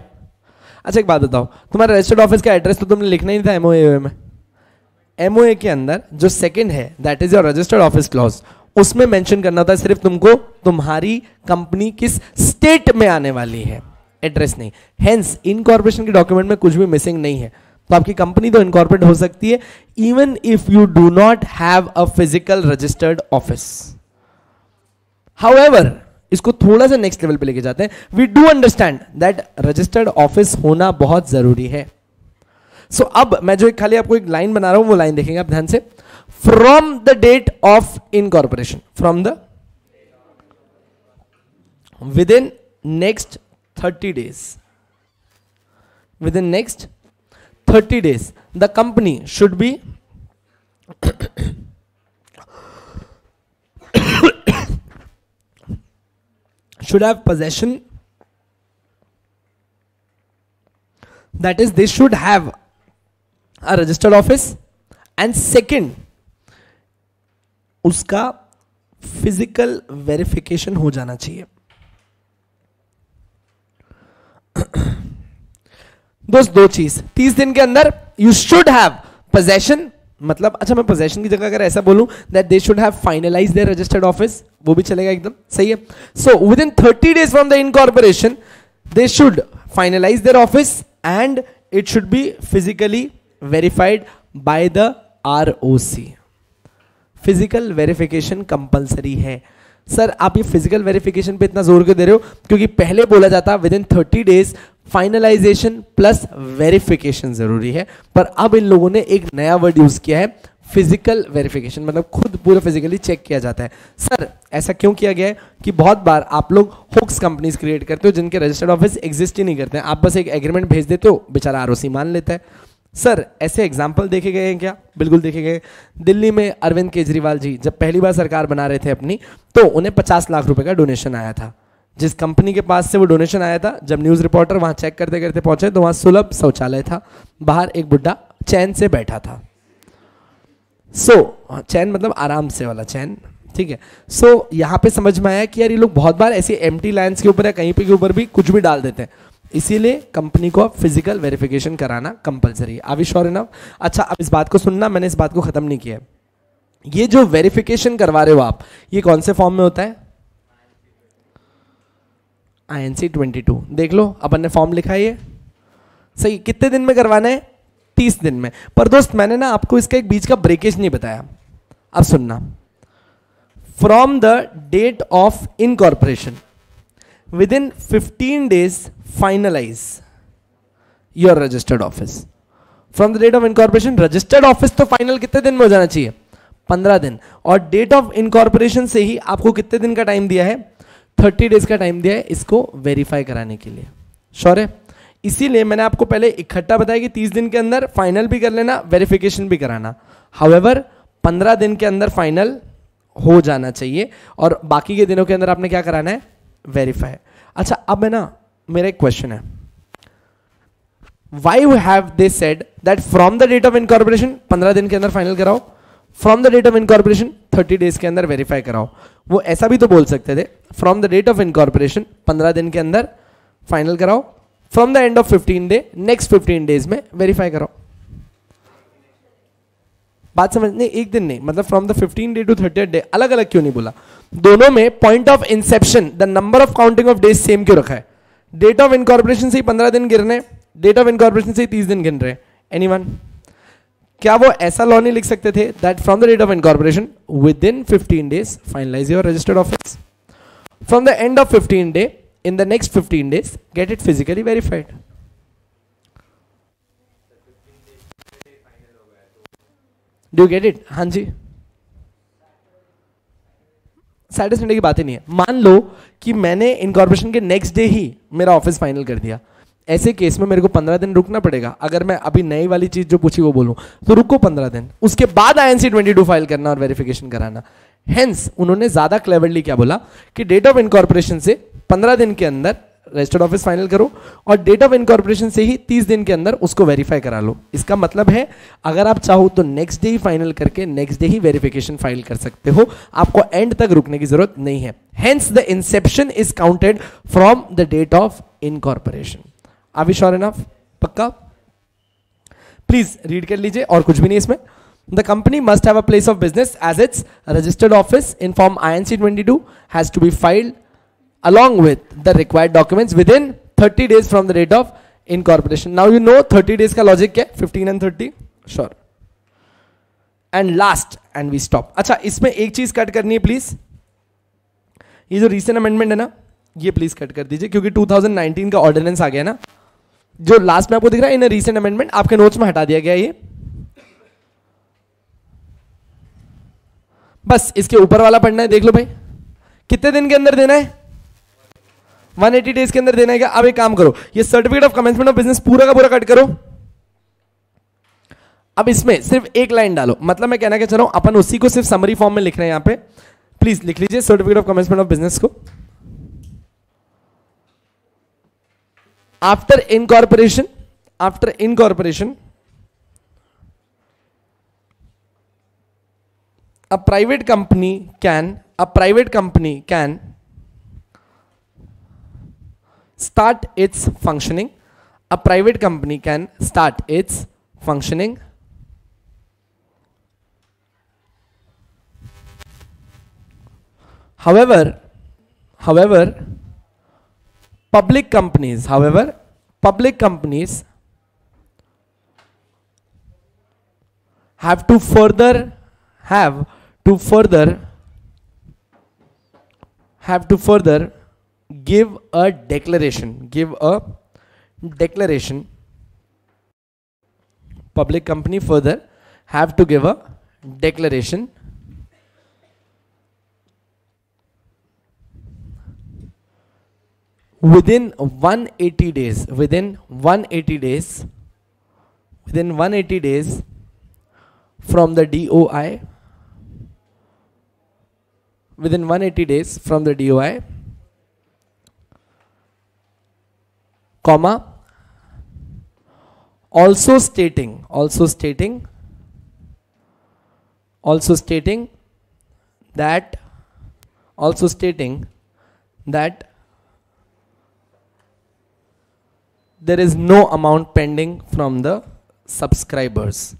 अच्छा एक बात बताओ, तुम्हारा रजिस्टर्ड ऑफिस का एड्रेस तो तुमने लिखना ही नहीं था एमओए में। एमओए के अंदर जो सेकंड है that is your registered office clause, उसमें मेंशन करना होता है सिर्फ तुमको तुम्हारी कंपनी किस स्टेट में आने वाली है, एड्रेस नहीं। हेंस इनकॉर्पोरेशन के डॉक्यूमेंट में कुछ भी मिसिंग नहीं है, तो आपकी कंपनी तो इनकॉर्पोरेट हो सकती है even if you do not have a physical registered office. However, इसको थोड़ा सा नेक्स्ट लेवल पे लेके जाते हैं। We do understand that registered office होना बहुत जरूरी है। सो अब मैं जो खाली आपको एक लाइन बना रहा हूं, वो लाइन देखेंगे आप ध्यान से। From the date of incorporation, from the within next 30 days, within next 30 days the company should be should have possession, that is they should have a registered office, and second उसका फिजिकल वेरिफिकेशन हो जाना चाहिए। दोस्त दो चीज, 30 दिन के अंदर यू शुड हैव पोजेशन, मतलब अच्छा मैं पोजेशन की जगह अगर ऐसा बोलूं that they should have finalise their registered office, वो भी चलेगा, एकदम सही है। So within 30 days from the incorporation they should finalise their office and it should be physically verified by the ROC. Physical verification compulsory है। सर आप ये फिजिकल वेरिफिकेशन पे इतना जोर क्यों दे रहे हो? क्योंकि पहले बोला जाता with in 30 days finalisation plus verification जरूरी है, पर अब इन लोगों ने एक नया वर्ड यूज किया है फिजिकल वेरिफिकेशन, मतलब खुद पूरा फिजिकली चेक किया जाता है। सर ऐसा क्यों किया गया है कि बहुत बार आप लोग हुक्स कंपनीज क्रिएट करते हो जिनके रजिस्टर्ड ऑफिस एग्जिस्ट ही नहीं करते हैं, आप बस एक एग्रीमेंट भेज देते हो, बेचारा आरओसी मान लेता है। सर ऐसे एग्जाम्पल देखे गए हैं क्या? बिल्कुल देखे गए। दिल्ली में अरविंद केजरीवाल जी जब पहली बार सरकार बना रहे थे अपनी, तो उन्हें 50 लाख रुपए का डोनेशन आया था। जिस कंपनी के पास से वो डोनेशन आया था, जब न्यूज रिपोर्टर वहां चेक करते करते पहुंचे तो वहां सुलभ शौचालय था, बाहर एक बुड्ढा चैन से बैठा था। चैन मतलब आराम से वाला चैन, ठीक है। यहां पे समझ में आया कि यार ये लोग बहुत बार ऐसी एम्प्टी लैंड्स के ऊपर या कहीं पे के ऊपर भी कुछ भी डाल देते हैं, इसीलिए कंपनी को फिजिकल वेरिफिकेशन कराना कंपलसरी है। Are we sure enough? अच्छा अब इस बात को सुनना, मैंने इस बात को खत्म नहीं किया है। ये जो वेरिफिकेशन करवा रहे हो आप, ये कौन से फॉर्म में होता है? INC 22। देख लो अपन ने फॉर्म लिखा है ये, सही, कितने दिन में करवाना है? 30 दिन में। पर दोस्त मैंने ना आपको इसका एक बीच का ब्रेकेज नहीं बताया, अब सुनना। From the date of incorporation within 15 days finalise your registered office. From the date of incorporation, registered office तो फाइनल कितने दिन में हो जाना चाहिए? 15 दिन। और डेट ऑफ इनकॉर्पोरेशन से ही आपको कितने दिन का टाइम दिया है? 30 days का टाइम दिया है इसको वेरीफाई कराने के लिए। श्योर है? इसीलिए मैंने आपको पहले इकट्ठा बताया कि 30 दिन के अंदर फाइनल भी कर लेना, वेरिफिकेशन भी कराना। हाउएवर 15 दिन के अंदर फाइनल हो जाना चाहिए और बाकी के दिनों के अंदर आपने क्या कराना है? वेरीफाई। अच्छा, अब है ना, मेरा एक क्वेश्चन है, why have they said that from the date of incorporation 15 दिन के अंदर फाइनल कराओ, from the date of incorporation 30 days के अंदर वेरीफाई कराओ? वो ऐसा भी तो बोल सकते थे, from the date of incorporation 15 दिन के अंदर फाइनल कराओ, from the end of 15 day next 15 days में वेरीफाई कराओ। बात समझने, एक दिन नहीं, मतलब from the 15 day to 30th day, अलग अलग क्यों नहीं बोला? दोनों में point of inception, the number of counting of days same क्यों रखा है? डेट ऑफ इनकॉर्पोरेशन से ही 15 दिन गिरने, डेट ऑफ इनकॉर्पोरेशन से ही 30 दिन गिन रहे। एनीवन? क्या वो ऐसा लॉ नहीं लिख सकते थे that from the date of incorporation within 15 days finalise your registered office, from the end of 15 day in the next 15 days get it physically verified? Do you get it? हाँ जी, सैटरडे संडे की बात ही नहीं है। मान लो कि मैंने इनकॉर्पोरेशन के नेक्स्ट डे ही मेरा ऑफिस फाइनल कर दिया, ऐसे केस में मेरे को 15 दिन रुकना पड़ेगा। अगर मैं अभी नई वाली चीज जो पूछी वो बोलूं तो रुको 15 दिन, उसके बाद INC 22 फाइल करना और वेरिफिकेशन कराना। हेंस उन्होंने ज्यादा क्लेवरली क्या बोला कि डेट ऑफ इनकॉर्पोरेशन से 15 दिन के अंदर रजिस्टर्ड ऑफिस फाइनल करो और डेट ऑफ इनकॉर्पोरेशन से ही 30 दिन के अंदर उसको वेरीफाई करा लो। इसका मतलब है अगर आप चाहो तो नेक्स्ट डे ही फाइनल करके नेक्स्ट डे ही वेरिफिकेशन फाइल कर सकते हो, आपको एंड तक रुकने की जरूरत नहीं है। Hence the inception is counted from the date of incorporation. Are we sure enough? पक्का? प्लीज रीड कर लीजिए, और कुछ भी नहीं इसमें। The company must have a place of business as its registered office in form INC 22 has to be filed along with the required documents within 30 days from the date of incorporation. Now you know 30 days का logic क्या है? 15 and 30? Sure. And last, and we stop. अच्छा, इसमें एक चीज कट करनी है प्लीज, ये जो recent amendment है ना, ये प्लीज कट कर दीजिए क्योंकि 2019 का ऑर्डिनेंस आ गया ना, जो लास्ट में आपको दिख रहा है इन recent amendment, आपके नोट्स में हटा दिया गया ये। बस इसके ऊपर वाला पढ़ना है, देख लो भाई, कितने दिन के अंदर देना है? 180 डेज के अंदर देना है क्या? अब एक काम करो, ये certificate of commencement of business पूरा का पूरा कट करो। अब इसमें सिर्फ एक लाइन डालो, मतलब मैं कहना क्या चाह रहा हूं, अपन उसी को सिर्फ समरी फॉर्म में लिख रहे हैं। यहां पे प्लीज लिख लीजिए certificate of commencement of business को। After incorporation, after incorporation a private company can start its functioning. A private company can start its functioning however public companies have to further give a declaration. Public company further have to give a declaration within 180 days from the DOI, within 180 days from the DOI, comma, also stating that there is no amount pending from the subscribers.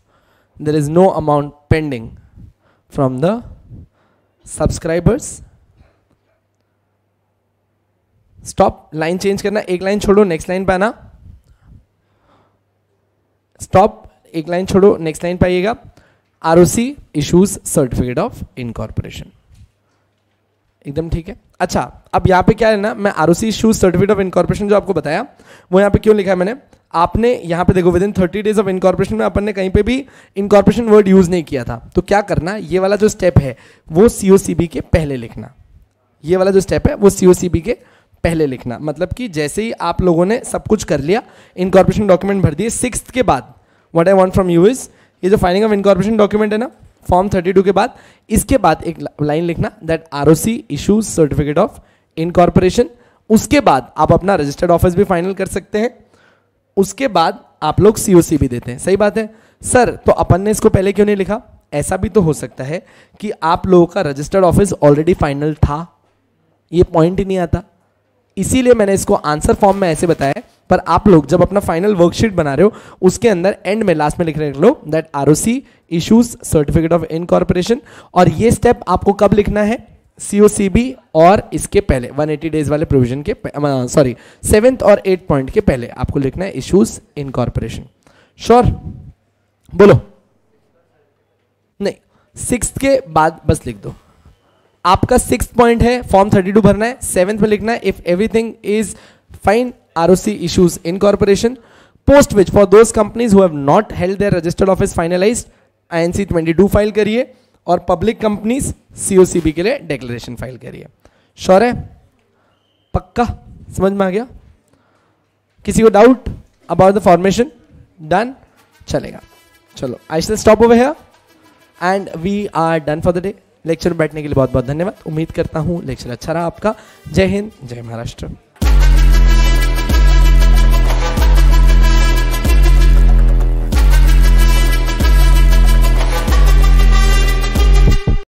There is no amount pending from the subscribers. Stop, line change करना, एक लाइन छोड़ो, नेक्स्ट लाइन पे आना। स्टॉप, एक लाइन छोड़ो, नेक्स्ट लाइन पाइएगा, ROC issues certificate of incorporation. एकदम ठीक है। अच्छा, अब यहाँ पे क्या है ना, मैं ROC issues certificate of incorporation जो आपको बताया वो यहाँ पे क्यों लिखा है मैंने, आपने यहाँ पे देखो विदिन 30 डेज ऑफ इनकॉर्पोरेशन में अपन ने कहीं पे भी इनकॉर्पोरेशन वर्ड यूज नहीं किया था, तो क्या करना, ये वाला जो स्टेप है वो सीओसीबी के पहले लिखना, ये वाला जो स्टेप है वो सीओसीबी के पहले लिखना। मतलब कि जैसे ही आप लोगों ने सब कुछ कर लिया, इनकॉर्पोरेशन डॉक्यूमेंट भर दिए, 6th के बाद what I want from you is, ये जो फाइलिंग ऑफ इनकॉर्पोरेशन डॉक्यूमेंट है ना फॉर्म 32 के बाद, इसके बाद एक लाइन लिखना that ROC issues certificate of incorporation. उसके बाद आप अपना रजिस्टर्ड ऑफिस भी फाइनल कर सकते हैं, उसके बाद आप लोग सीओसी भी देते हैं। सही बात है सर, तो अपन ने इसको पहले क्यों नहीं लिखा? ऐसा भी तो हो सकता है कि आप लोगों का रजिस्टर्ड ऑफिस ऑलरेडी फाइनल था, ये पॉइंट ही नहीं आता, इसीलिए मैंने इसको आंसर फॉर्म में ऐसे बताया। पर आप लोग जब अपना फाइनल वर्कशीट बना रहे हो उसके अंदर एंड में लास्ट में लिख रहे लो that ROC issues certificate of incorporation, और ये स्टेप आपको कब लिखना है? सीओसीबी और इसके पहले 180 डेज वाले प्रोविजन के, सॉरी 7th और 8th पॉइंट के पहले आपको लिखना है इशूज इनकॉर्पोरेशन। श्योर? बोलो। नहीं, 6th के बाद बस लिख दो। आपका 6th पॉइंट है फॉर्म 32 भरना है, 7th में लिखना है if everything is fine ROC issues incorporation, post which for those companies who have not held their registered office finalized INC 22 file करिए, और पब्लिक कंपनीज COCB के लिए डिक्लेरेशन फाइल करिए। श्योर है? पक्का समझ में आ गया? किसी को doubt about the formation? Done? चलेगा, चलो I shall stop over here and we are done for the day. Lecture बैठने के लिए बहुत बहुत धन्यवाद। उम्मीद करता हूँ लेक्चर अच्छा रहा आपका। जय हिंद, जय महाराष्ट्र।